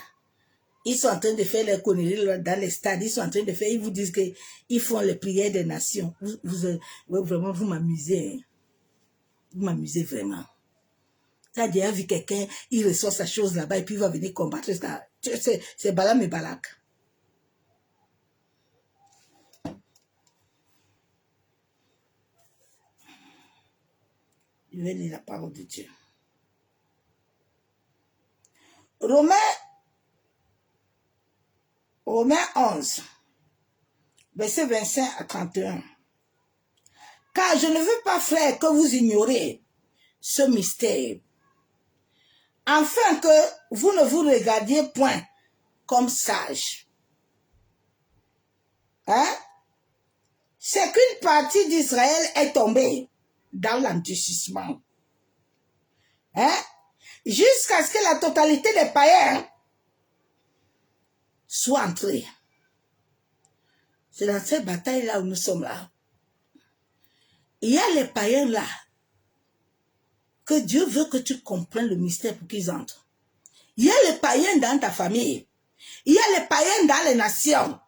ils sont en train de faire les conneries dans les stades, ils sont en train de faire, ils vous disent qu'ils font les prières des nations. Vraiment, vous m'amusez. Hein? Vous m'amusez vraiment. Tu as déjà vu quelqu'un, il reçoit sa chose là-bas et puis il va venir combattre. C'est Balaam et Balak. Je vais lire la parole de Dieu. Romains 11, verset 25 à 31. Car je ne veux pas, frère, que vous ignorez ce mystère, afin que vous ne vous regardiez point comme sages. Hein? C'est qu'une partie d'Israël est tombée dans l'endurcissement. Hein? Jusqu'à ce que la totalité des païens soit entrée. C'est dans cette bataille-là où nous sommes là. Il y a les païens là, que Dieu veut que tu comprennes le mystère pour qu'ils entrent. Il y a les païens dans ta famille. Il y a les païens dans les nations.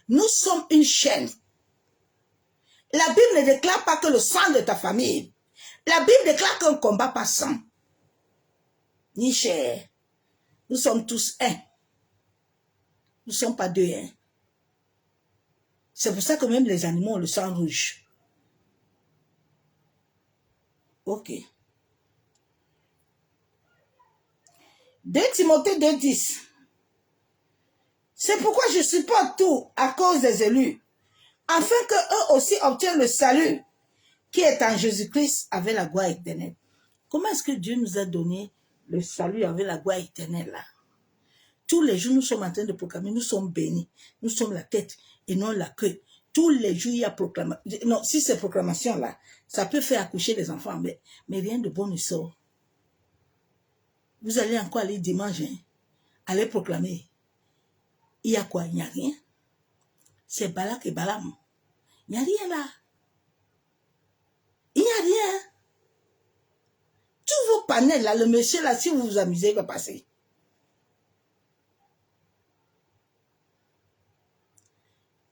Nous sommes une chaîne. La Bible ne déclare pas que le sang de ta famille. La Bible déclare qu'un combat pas sang. Ni chair. Nous sommes tous un. Nous ne sommes pas deux. Hein. C'est pour ça que même les animaux ont le sang rouge. Ok. 2 Timothée 2,10. C'est pourquoi je supporte tout à cause des élus, afin qu'eux aussi obtiennent le salut qui est en Jésus-Christ avec la gloire éternelle. Comment est-ce que Dieu nous a donné le salut avec la gloire éternelle là? Tous les jours, nous sommes en train de proclamer, nous sommes bénis. Nous sommes la tête et non la queue. Tous les jours, il y a proclamation. Non, si ces proclamations-là, ça peut faire accoucher les enfants, mais rien de bon ne sort. Vous allez encore aller dimanche, hein, aller proclamer. Il y a quoi? Il n'y a rien. C'est Balak et Balaam. Il n'y a rien là. Il n'y a rien. Tous vos panels là, le monsieur là, si vous vous amusez, il va passer.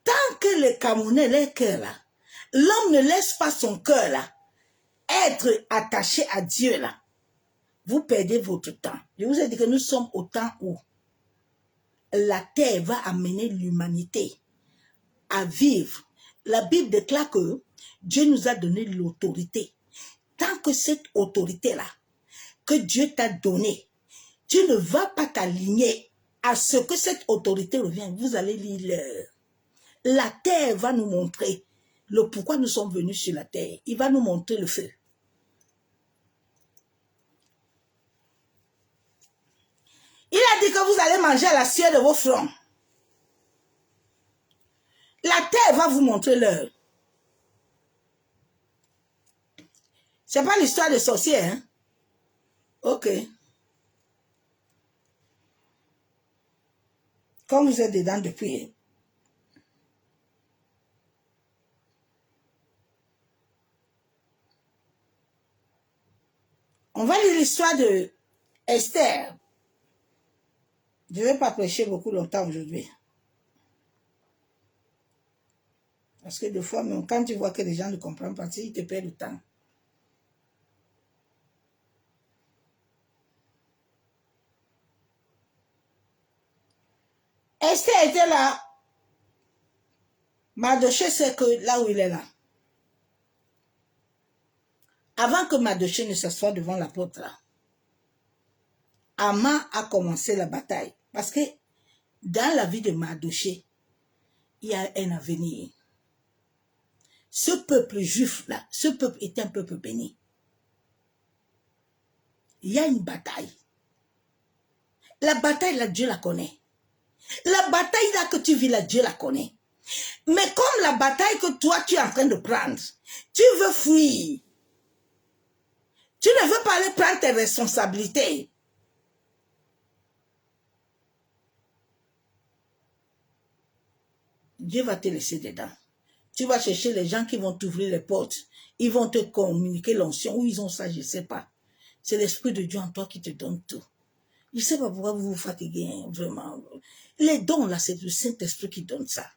Tant que les Camerounais, leur cœur là, l'homme ne laisse pas son cœur là, être attaché à Dieu là, vous perdez votre temps. Je vous ai dit que nous sommes au temps où la terre va amener l'humanité à vivre. La Bible déclare que Dieu nous a donné l'autorité. Tant que cette autorité-là, que Dieu t'a donnée, tu ne vas pas t'aligner à ce que cette autorité revient. Vous allez lire l'heure. La terre va nous montrer le pourquoi nous sommes venus sur la terre. Il va nous montrer le feu. Il a dit que vous allez manger à la sueur de vos fronts. La terre va vous montrer l'heure. C'est pas l'histoire de sorciers, hein? Ok. Comme vous êtes dedans depuis. On va lire l'histoire de Esther. Je ne vais pas prêcher beaucoup longtemps aujourd'hui. Parce que des fois, même quand tu vois que les gens ne comprennent pas, ils te perdent le temps. Esther était là. Mardochée, c'est que là où il est là. Avant que Mardochée ne s'assoie devant la porte là, Haman a commencé la bataille. Parce que dans la vie de Mardochée, il y a un avenir. Ce peuple juif-là, ce peuple est un peuple béni. Il y a une bataille. La bataille, là, Dieu la connaît. La bataille, là, que tu vis, là, Dieu la connaît. Mais comme la bataille que toi, tu es en train de prendre, tu veux fuir. Tu ne veux pas aller prendre tes responsabilités. Dieu va te laisser dedans. Tu vas chercher les gens qui vont t'ouvrir les portes. Ils vont te communiquer l'onction. Où ils ont ça, je ne sais pas. C'est l'Esprit de Dieu en toi qui te donne tout. Je ne sais pas pourquoi vous vous fatiguez, hein, vraiment. Les dons, là, c'est le Saint-Esprit qui donne ça.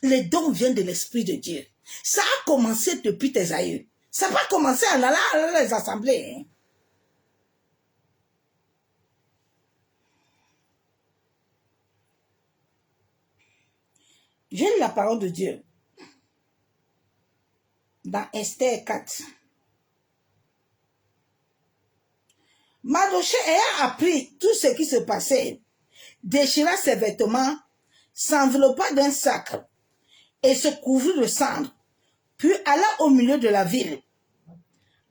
Les dons viennent de l'Esprit de Dieu. Ça a commencé depuis tes aïeux. Ça n'a pas commencé en allant à les assemblées. Hein. J'ai lu la parole de Dieu dans Esther 4. Mardochée ayant appris tout ce qui se passait, déchira ses vêtements, s'enveloppa d'un sac et se couvrit de cendres, puis alla au milieu de la ville,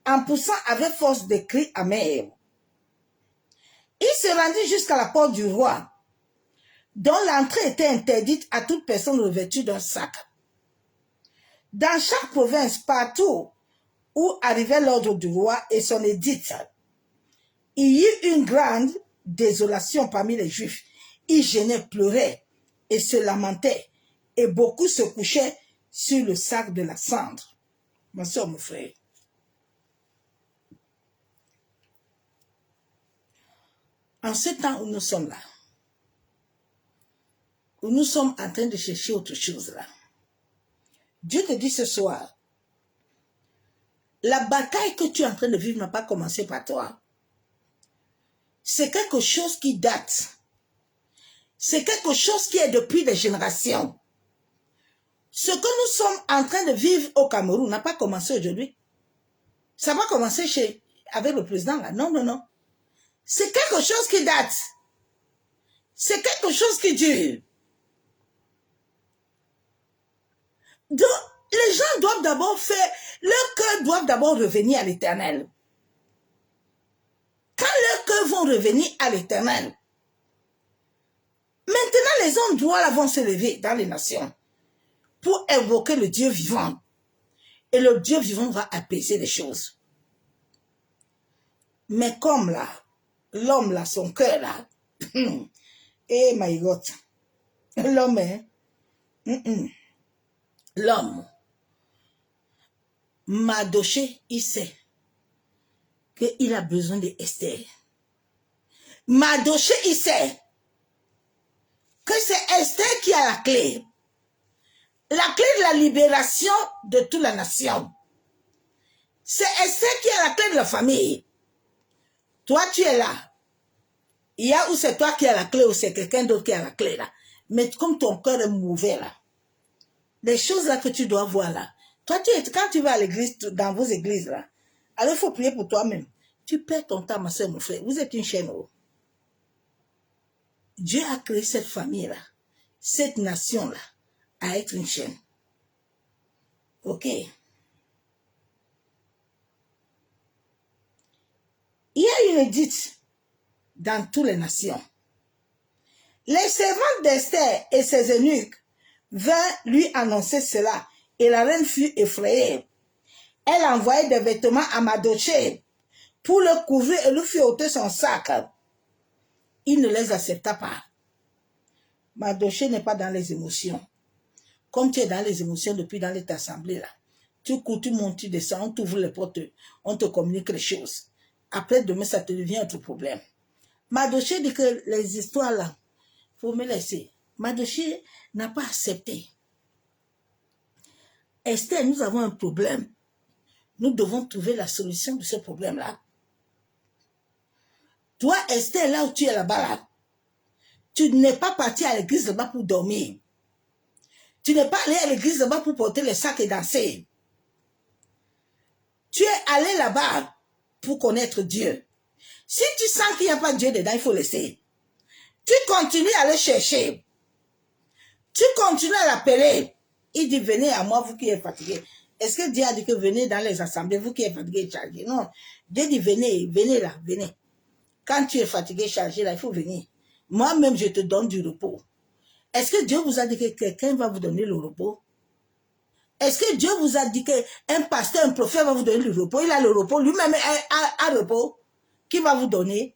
en poussant avec force des cris amers. Il se rendit jusqu'à la porte du roi, dont l'entrée était interdite à toute personne revêtue d'un sac. Dans chaque province, partout où arrivait l'ordre du roi et son édite, il y eut une grande désolation parmi les Juifs. Ils gênaient, pleuraient et se lamentaient, et beaucoup se couchaient sur le sac de la cendre. Ma soeur, mon frère. En ce temps où nous sommes là, où nous sommes en train de chercher autre chose là, Dieu te dit ce soir, la bataille que tu es en train de vivre n'a pas commencé par toi. C'est quelque chose qui date. C'est quelque chose qui est depuis des générations. Ce que nous sommes en train de vivre au Cameroun n'a pas commencé aujourd'hui. Ça va commencer avec le président là. Non, non, non. C'est quelque chose qui date. C'est quelque chose qui dure. Donc, les gens doivent d'abord leur cœur doit d'abord revenir à l'Éternel. Quand leurs cœurs vont revenir à l'Éternel, maintenant les hommes droits vont se lever dans les nations pour invoquer le Dieu vivant. Et le Dieu vivant va apaiser les choses. Mais comme là, l'homme là, son cœur là, eh my God, l'homme, l'homme, Mardochée, il sait qu'il a besoin d'Esther. Mardochée, il sait que c'est Esther qui a la clé de la libération de toute la nation. C'est Esther qui a la clé de la famille. Toi, tu es là. Il y a où c'est toi qui as la clé ou c'est quelqu'un d'autre qui a la clé là. Mais comme ton cœur est mauvais là, les choses là que tu dois voir là, toi, quand tu vas à l'église, dans vos églises là, alors il faut prier pour toi-même. Tu perds ton temps, ma soeur, mon frère. Vous êtes une chaîne. Oh. Dieu a créé cette famille-là, cette nation-là, à être une chaîne. Ok? Il y a une édite dans toutes les nations. Les servantes d'Esther et ses eunuques vinrent lui annoncer cela, et la reine fut effrayée. Elle envoyait des vêtements à Mardochée pour le couvrir et lui fit ôter son sac. Il ne les accepta pas. Mardochée n'est pas dans les émotions. Comme tu es dans les émotions depuis dans cette assemblée-là, tu cours, tu montes, tu descends, on t'ouvre les portes, on te communique les choses. Après, demain, ça te devient un problème. Mardochée dit que les histoires-là, il faut me laisser. Mardochée n'a pas accepté. Esther, nous avons un problème. Nous devons trouver la solution de ce problème-là. Toi, Esther, là où tu es là-bas, là, tu n'es pas parti à l'église là-bas pour dormir. Tu n'es pas allé à l'église là-bas pour porter les sacs et danser. Tu es allé là-bas pour connaître Dieu. Si tu sens qu'il n'y a pas Dieu dedans, il faut laisser. Tu continues à le chercher. Tu continues à l'appeler. Il dit, venez à moi, vous qui êtes fatigués. Est-ce que Dieu a dit que venez dans les assemblées, vous qui êtes fatigués, chargés? Non. Dieu dit, venez, venez là, venez. Quand tu es fatigué, chargé là, il faut venir. Moi-même, je te donne du repos. Est-ce que Dieu vous a dit que quelqu'un va vous donner le repos? Est-ce que Dieu vous a dit qu'un pasteur, un prophète va vous donner le repos? Il a le repos, lui-même a repos. Qui va vous donner?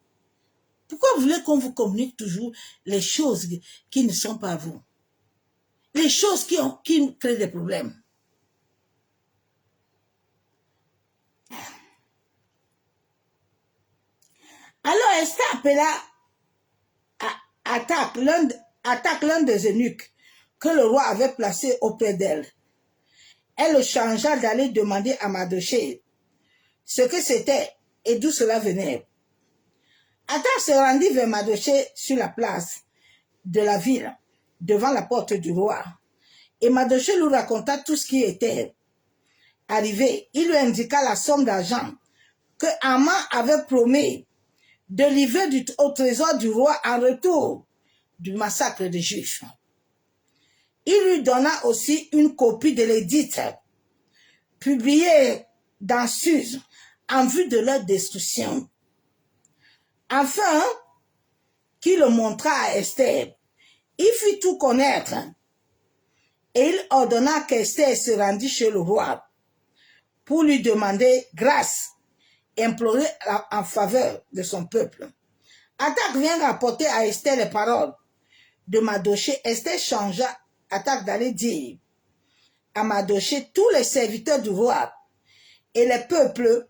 Pourquoi vous voulez qu'on vous communique toujours les choses qui ne sont pas vous? Les choses qui créent des problèmes. Alors Esther appela, attaque l'un des eunuques que le roi avait placé auprès d'elle. Elle le changea d'aller demander à Mardochée ce que c'était et d'où cela venait. Attaque se rendit vers Mardochée sur la place de la ville, devant la porte du roi. Et Mardochée lui raconta tout ce qui était arrivé. Il lui indiqua la somme d'argent que Haman avait promis de livrer au trésor du roi en retour du massacre des Juifs. Il lui donna aussi une copie de l'édite publiée dans Suse en vue de leur destruction, afin qu'il le montra à Esther. Il fit tout connaître et il ordonna qu'Esther se rendît chez le roi pour lui demander grâce et implorer en faveur de son peuple. Attaque vient rapporter à Esther les paroles de Mardochée. Esther changea Attaque d'aller dire à Mardochée, tous les serviteurs du roi et les peuples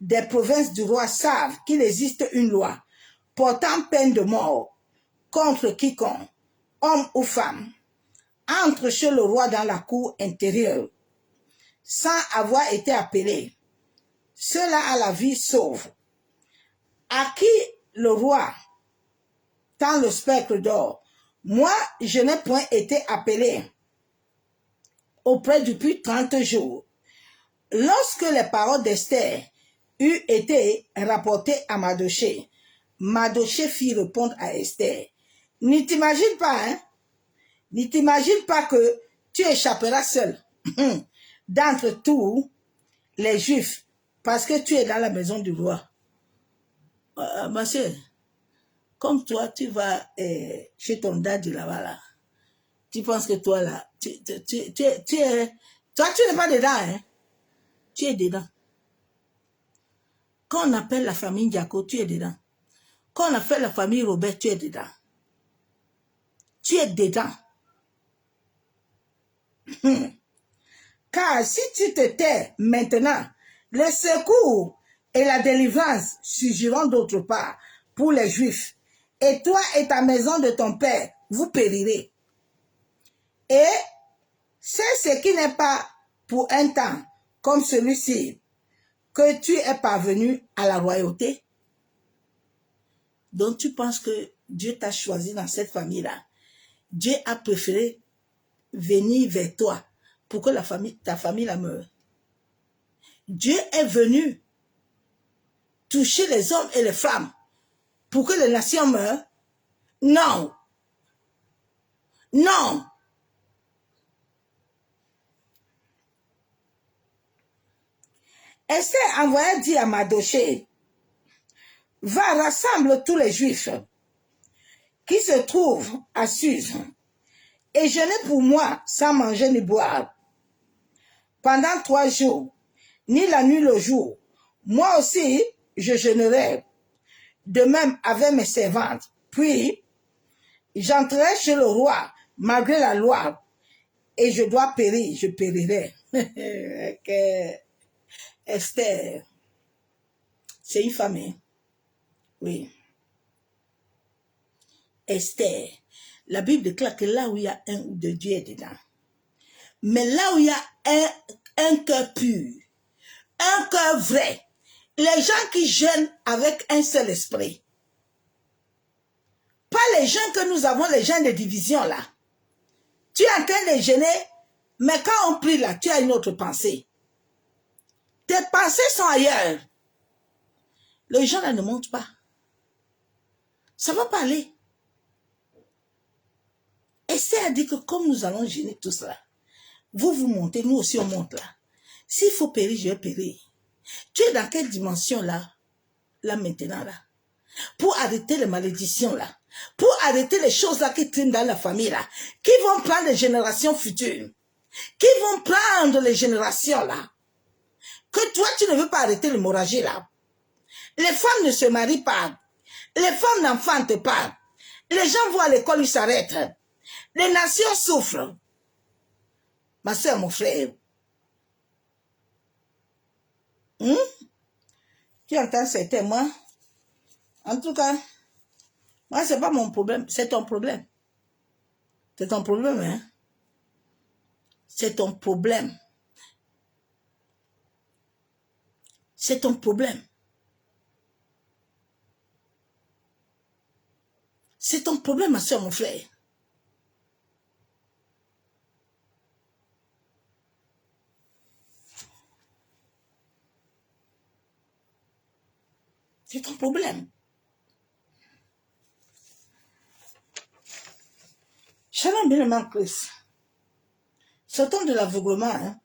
des provinces du roi savent qu'il existe une loi portant peine de mort contre quiconque, homme ou femme, entre chez le roi dans la cour intérieure sans avoir été appelé. Cela a la vie sauve. À qui le roi tend le spectre d'or? Moi, je n'ai point été appelé auprès depuis 30 jours. Lorsque les paroles d'Esther eurent été rapportées à Mardochée, Mardochée fit répondre à Esther, ne t'imagine pas, hein? Ne t'imagine pas que tu échapperas seul d'entre tous les Juifs parce que tu es dans la maison du roi. Ma soeur, comme toi, tu vas chez ton daddy là-bas, là. Tu penses que toi, là, toi, tu n'es pas dedans, hein? Tu es dedans. Quand on appelle la famille Diaco, tu es dedans. Quand on appelle la famille Robert, tu es dedans. Tu es dedans. Car si tu te tais maintenant, le secours et la délivrance surgiront d'autre part pour les Juifs. Et toi et ta maison de ton père, vous périrez. Et c'est ce qui n'est pas pour un temps comme celui-ci que tu es parvenu à la royauté. Donc tu penses que Dieu t'a choisi dans cette famille-là. Dieu a préféré venir vers toi pour que ta famille la meure. Dieu est venu toucher les hommes et les femmes pour que les nations meurent. Non. Non. Esther envoya dire à Mardochée, va, rassemble tous les Juifs qui se trouvent à Suse et jeûnez pour moi sans manger ni boire pendant 3 jours, ni la nuit le jour. Moi aussi, je jeûnerai, de même avec mes servantes. Puis, j'entrerai chez le roi, malgré la loi, et je dois périr, je périrai. Okay. Esther, c'est une femme, hein? Oui. Esther, la Bible déclare que là où il y a un ou deux dieux dedans, mais là où il y a un cœur pur, un cœur vrai, les gens qui jeûnent avec un seul esprit, pas les gens que nous avons, les gens de division là. Tu es en train de jeûner, mais quand on prie là, tu as une autre pensée. Tes pensées sont ailleurs. Les gens là ne montent pas. Ça va pas aller. Esther a dit que comme nous allons jeûner tout cela, vous montez, nous aussi on monte là. S'il faut périr, je vais périr. Tu es dans quelle dimension là? Là maintenant là. Pour arrêter les malédictions là. Pour arrêter les choses là qui traînent dans la famille là. Qui vont prendre les générations futures. Qui vont prendre les générations là. Que toi tu ne veux pas arrêter l'hémorragie là. Les femmes ne se marient pas. Les femmes n'enfantent pas. Les gens vont à l'école, ils s'arrêtent. Les nations souffrent. Ma soeur, mon frère. Tu entends certains, moi. En tout cas, moi, c'est pas mon problème. C'est ton problème. C'est ton problème, hein. C'est ton problème. C'est ton problème. C'est ton problème, ma soeur, mon frère. C'est ton problème. Shalom, bien aimé Christ. Sortons de l'aveuglement, hein.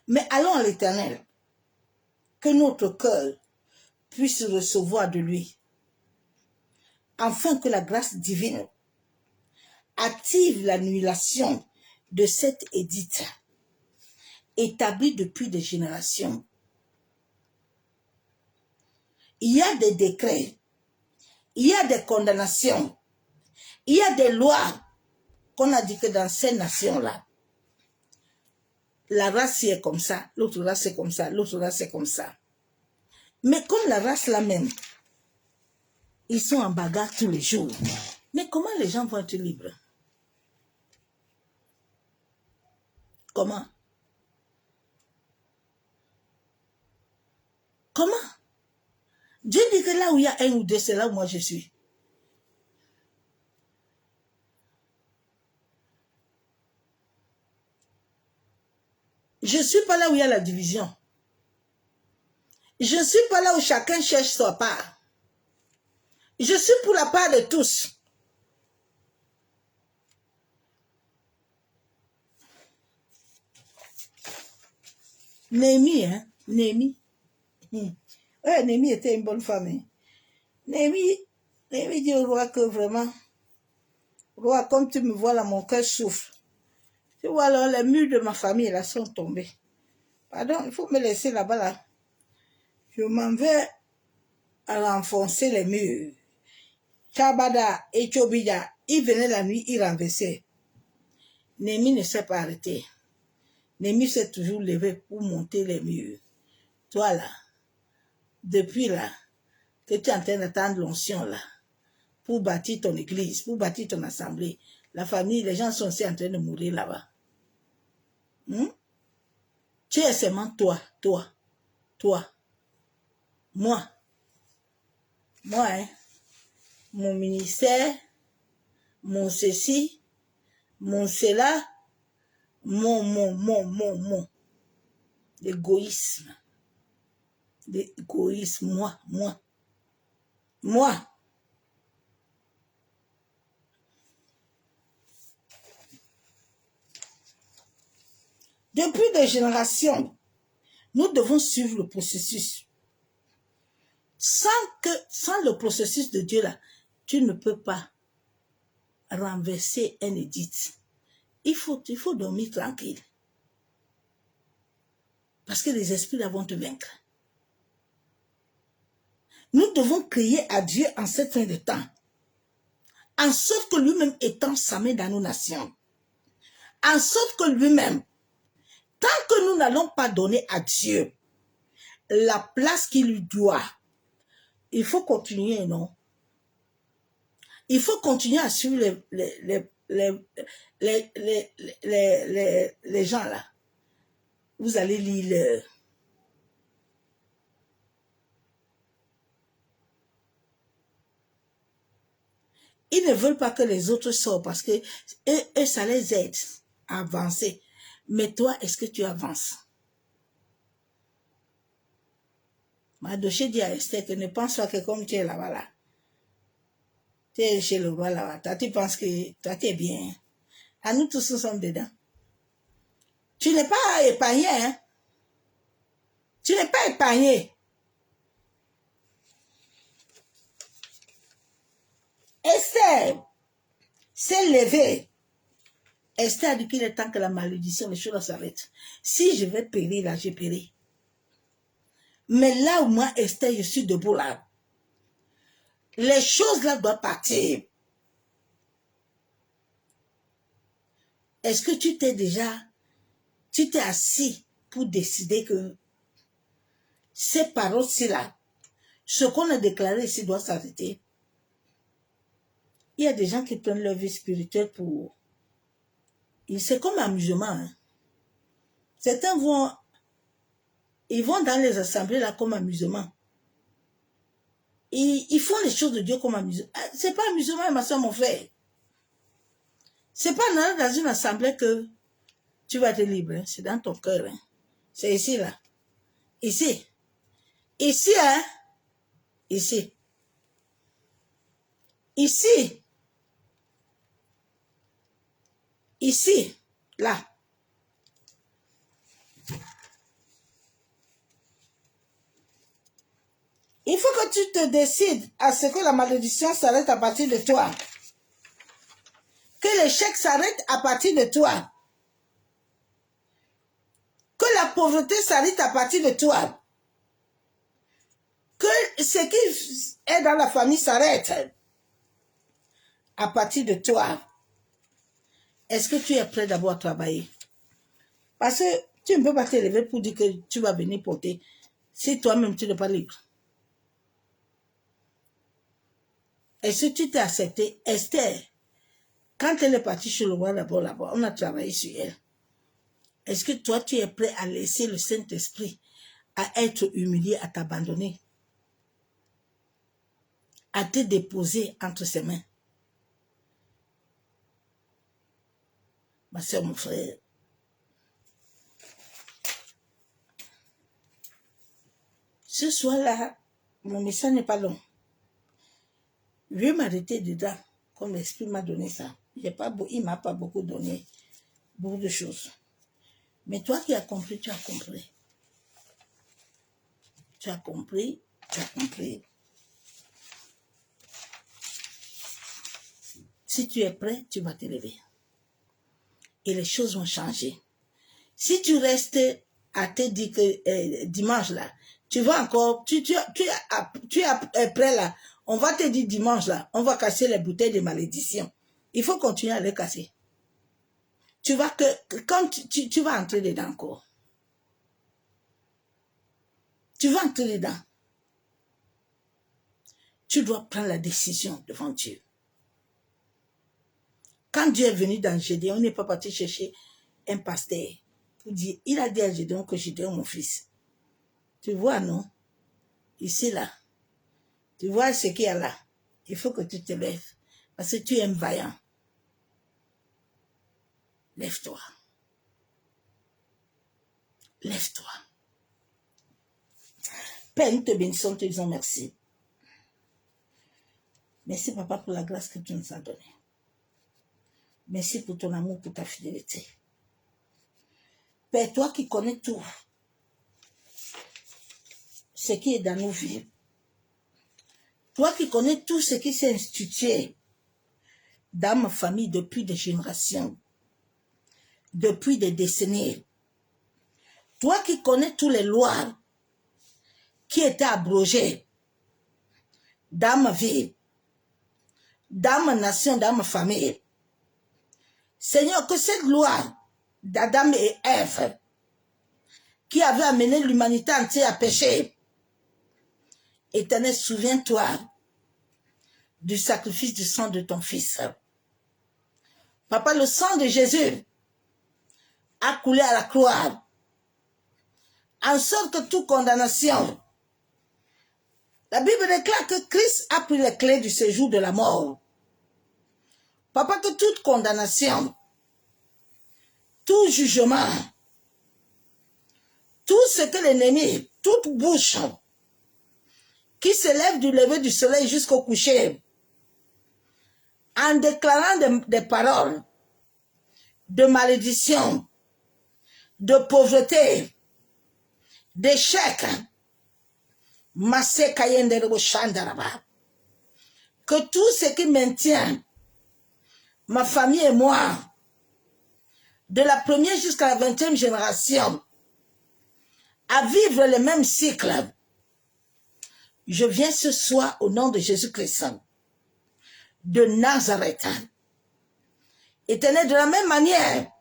Mais allons à l'Éternel. Que notre cœur puisse recevoir de lui. Afin que la grâce divine active l'annulation de cet édit établi depuis des générations. Il y a des décrets, il y a des condamnations, il y a des lois qu'on a dit que dans ces nations-là, la race est comme ça, l'autre race est comme ça, l'autre race est comme ça. Mais comme la race là même, ils sont en bagarre tous les jours. Mais comment les gens vont être libres? Comment? Comment? Dieu dit que là où il y a un ou deux, c'est là où moi je suis. Je ne suis pas là où il y a la division. Je ne suis pas là où chacun cherche sa part. Je suis pour la part de tous. Néhémie, hein? Néhémie. Ouais, Néhémie était une bonne femme. Hein? Néhémie dit au roi que vraiment, roi, comme tu me vois là, mon cœur souffre. Tu vois alors, les murs de ma famille là sont tombés. Pardon, il faut me laisser là-bas là. Je m'en vais à renfoncer les murs. Chabada et Chobida, ils venaient la nuit, ils renversaient. Némi ne s'est pas arrêté. Némi s'est toujours levé pour monter les murs. Toi là, depuis là, que tu es en train d'attendre l'onction là, pour bâtir ton église, pour bâtir ton assemblée, la famille, les gens sont aussi en train de mourir là-bas. Tu es seulement toi, moi, hein, mon ministère, mon ceci, mon cela, mon. L'égoïsme. L'égoïsme, moi. Depuis des générations, nous devons suivre le processus. Sans le processus de Dieu là, tu ne peux pas renverser un édit. Il faut dormir tranquille. Parce que les esprits là vont te vaincre. Nous devons crier à Dieu en cette fin de temps. En sorte que lui-même étend sa main dans nos nations. En sorte que lui-même, tant que nous n'allons pas donner à Dieu la place qu'il lui doit, il faut continuer, non? Il faut continuer à suivre les gens là. Vous allez lire Ils ne veulent pas que les autres sortent parce que eux, ça les aide à avancer. Mais toi, est-ce que tu avances? Madoché dit à Esther que ne pense pas que comme tu es là-bas, là, tu es chez le roi là-bas, toi, tu penses que toi, tu es bien. À nous tous, nous sommes dedans. Tu n'es pas épargné, hein? Tu n'es pas épargné. Esther s'est levée. Esther a dit qu'il est temps que la malédiction, les choses s'arrêtent. Si je vais périr là, je péris. Mais là où moi, Esther, je suis debout là, les choses là doivent partir. Est-ce que tu t'es assis pour décider que ces paroles-ci là, ce qu'on a déclaré ici doit s'arrêter? Il y a des gens qui prennent leur vie spirituelle pour... C'est comme amusement. Hein. Certains vont dans les assemblées là comme amusement. Ils font les choses de Dieu comme amusement. C'est pas amusement, ma soeur, mon frère. C'est pas dans une assemblée que tu vas être libre. Hein. C'est dans ton cœur. Hein. C'est ici, là. Ici. Ici, hein. Ici. Ici. Ici. Là. Il faut que tu te décides à ce que la malédiction s'arrête à partir de toi. Que l'échec s'arrête à partir de toi. Que la pauvreté s'arrête à partir de toi. Que ce qui est dans la famille s'arrête à partir de toi. Est-ce que tu es prêt d'abord à travailler? Parce que tu ne peux pas te lever pour dire que tu vas venir porter si toi-même tu n'es pas libre. Est-ce que tu t'es accepté? Esther, quand elle est partie chez le roi là-bas, on a travaillé sur elle. Est-ce que toi, tu es prêt à laisser le Saint-Esprit à être humilié, à t'abandonner, à te déposer entre ses mains? Ma soeur, mon frère, ce soir-là, mon message n'est pas long. Je vais m'arrêter dedans, comme l'Esprit m'a donné ça. Il ne m'a pas beaucoup donné, beaucoup de choses. Mais toi qui as compris, tu as compris. Tu as compris, tu as compris. Si tu es prêt, tu vas te lever. Et les choses vont changer. Si tu restes à te dire que dimanche là, tu vas encore, tu es prêt là, on va te dire dimanche là, on va casser les bouteilles de malédiction. Il faut continuer à les casser. tu vas quand tu vas entrer dedans encore. Tu vas entrer dedans. Tu dois prendre la décision devant Dieu. Quand Dieu est venu dans Gédéon, on n'est pas parti chercher un pasteur pour dire, il a dit à Gédéon que Gédéon mon fils. Tu vois, non? Ici, là. Tu vois ce qu'il y a là. Il faut que tu te lèves. Parce que tu es un vaillant. Lève-toi. Lève-toi. Père, nous te bénissons, te disons merci. Merci, Papa, pour la grâce que tu nous as donnée. Merci pour ton amour, pour ta fidélité. Père, toi qui connais tout, ce qui est dans nos vies, toi qui connais tout ce qui s'est institué dans ma famille depuis des générations, depuis des décennies, toi qui connais toutes les lois qui étaient abrogées dans ma vie, dans ma nation, dans ma famille, Seigneur, que cette loi d'Adam et Ève qui avait amené l'humanité entière à pécher, Éternel, souviens-toi du sacrifice du sang de ton Fils. Papa, le sang de Jésus a coulé à la croix, en sorte que toute condamnation, la Bible déclare que Christ a pris les clés du séjour de la mort. Papa, que toute condamnation, tout jugement, tout ce que l'ennemi, toute bouche qui se lève du lever du soleil jusqu'au coucher, en déclarant des paroles de malédiction, de pauvreté, d'échec, que tout ce qui maintient ma famille et moi, de la première jusqu'à la 20e génération, à vivre le même cycle, je viens ce soir au nom de Jésus-Christ de Nazareth. Éternel, de la même manière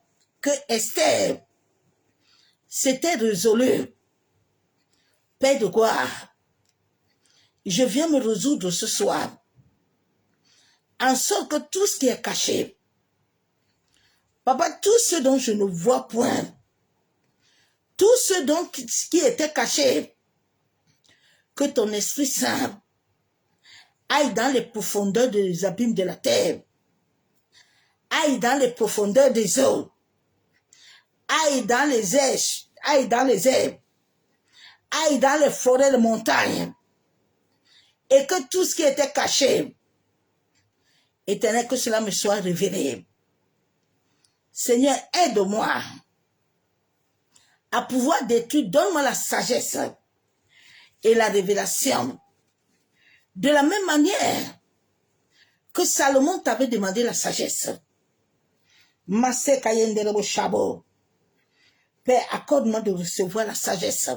que Esther s'était résolue, Père de gloire, je viens me résoudre ce soir, en sorte que tout ce qui est caché, Papa, tout ce dont je ne vois point, tout ce qui était caché, que ton Esprit Saint aille dans les profondeurs des abîmes de la terre, aille dans les profondeurs des eaux, aille dans les airs, aille dans les airs, aille dans les forêts de montagne, et que tout ce qui était caché, Éternel, que cela me soit révélé. Seigneur, aide-moi à pouvoir détruire, donne-moi la sagesse et la révélation. De la même manière que Salomon t'avait demandé la sagesse. Père, accorde-moi de recevoir la sagesse.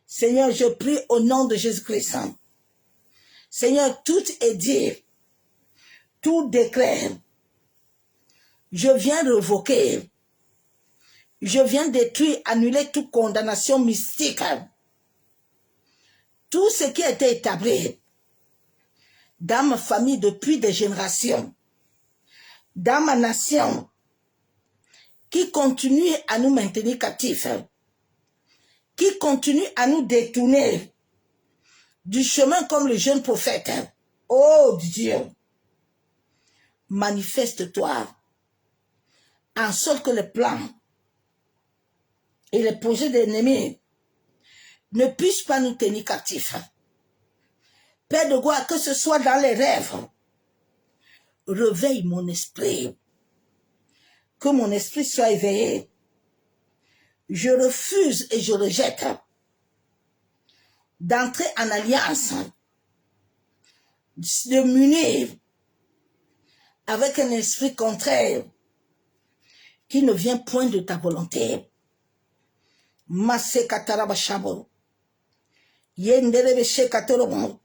Seigneur, je prie au nom de Jésus-Christ. Seigneur, tout est dit, tout décret. Je viens révoquer, je viens détruire, annuler toute condamnation mystique. Tout ce qui a été établi dans ma famille depuis des générations, dans ma nation, qui continue à nous maintenir captifs, qui continue à nous détourner du chemin comme le jeune prophète. Oh Dieu, manifeste-toi en sorte que les plans et les projets de l'ennemi ne puissent pas nous tenir captifs. Père de gloire, que ce soit dans les rêves, réveille mon esprit, que mon esprit soit éveillé. Je refuse et je rejette d'entrer en alliance, de m'unir avec un esprit contraire qui ne vient point de ta volonté. Masse Katarabashabo, Yenderebe shekatolobo.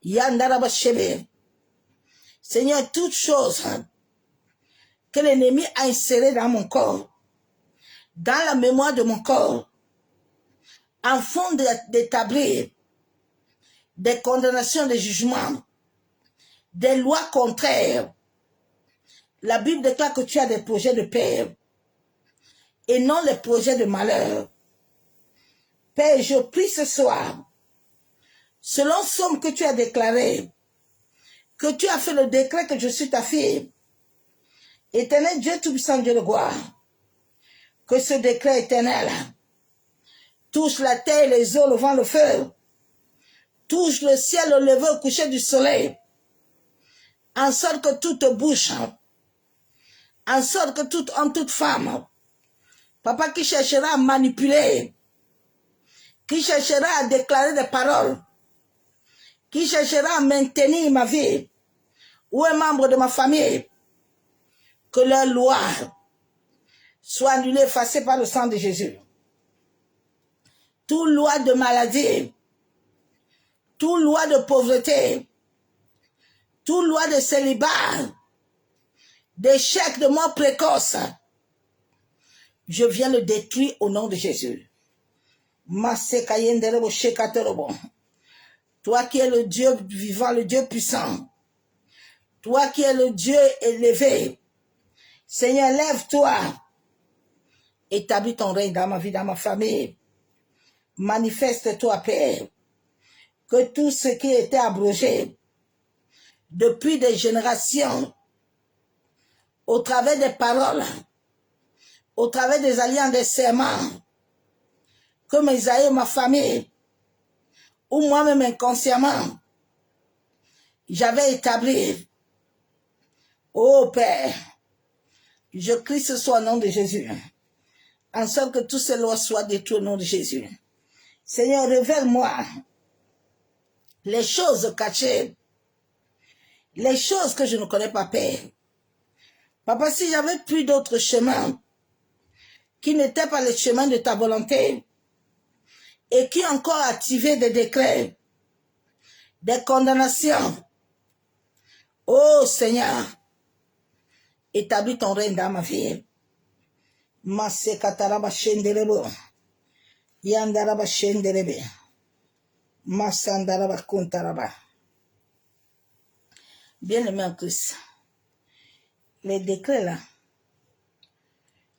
Yandaraba shebe. Seigneur, toutes choses que l'ennemi a insérées dans mon corps, dans la mémoire de mon corps, en fond d'établir des condamnations, des jugements, des lois contraires. La Bible déclare que tu as des projets de paix et non les projets de malheur. Père, je prie ce soir, selon somme que tu as déclaré, que tu as fait le décret que je suis ta fille, Éternel Dieu Tout-Puissant, Dieu de gloire, que ce décret éternel touche la terre, les eaux, le vent, le feu, touche le ciel au lever, au coucher du soleil, en sorte que toute bouche, en sorte que toute homme, toute femme, papa qui cherchera à manipuler, qui cherchera à déclarer des paroles, qui cherchera à maintenir ma vie, ou un membre de ma famille, que leur loi soit annulée, effacée par le sang de Jésus. Toute loi de maladie, toute loi de pauvreté, toute loi de célibat, d'échec, de mort précoce, je viens le détruire au nom de Jésus. Toi qui es le Dieu vivant, le Dieu puissant, toi qui es le Dieu élevé, Seigneur, lève-toi, établis ton règne dans ma vie, dans ma famille, manifeste-toi, Père, que tout ce qui était abrogé depuis des générations, au travers des paroles, au travers des alliances, des serments, que mes aïeux, ma famille, ou moi-même inconsciemment, j'avais établi. Oh Père, je crie ce soir au nom de Jésus, en sorte que toutes ces lois soient détruites au nom de Jésus. Seigneur, révèle-moi les choses cachées, les choses que je ne connais pas, Père. Papa, si j'avais plus d'autres chemins qui n'étaient pas les chemins de ta volonté et qui encore activaient des décrets, des condamnations, oh Seigneur, établis ton règne dans ma vie. Masekataraba shenderebo, yandaraba shenderebe, masandaraba kuntaraba. Bien-aimé en Christ, les décrets là,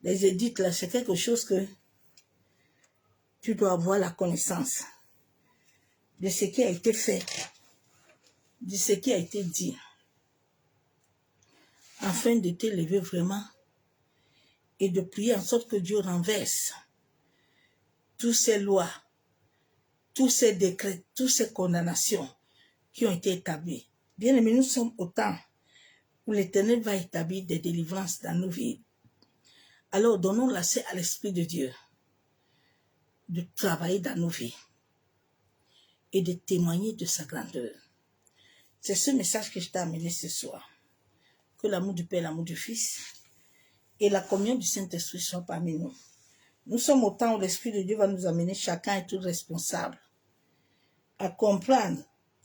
les édits là, c'est quelque chose que tu dois avoir la connaissance de ce qui a été fait, de ce qui a été dit, afin de t'élever vraiment et de prier en sorte que Dieu renverse toutes ces lois, tous ces décrets, toutes ces condamnations qui ont été établies. Bien aimé, nous sommes au temps où l'Éternel va établir des délivrances dans nos vies. Alors donnons l'accès à l'Esprit de Dieu de travailler dans nos vies et de témoigner de sa grandeur. C'est ce message que je t'ai amené ce soir. Que l'amour du Père, l'amour du Fils et la communion du Saint-Esprit soient parmi nous. Nous sommes au temps où l'Esprit de Dieu va nous amener chacun et tout responsable à comprendre,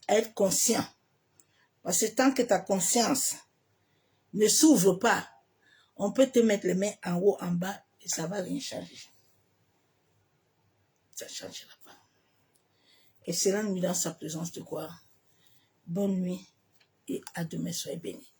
à être conscient. Parce que tant que ta conscience ne s'ouvre pas, on peut te mettre les mains en haut, en bas, et ça ne va rien changer. Ça ne changera pas. Et c'est la nuit dans sa présence de gloire. Bonne nuit et à demain, soyez bénis.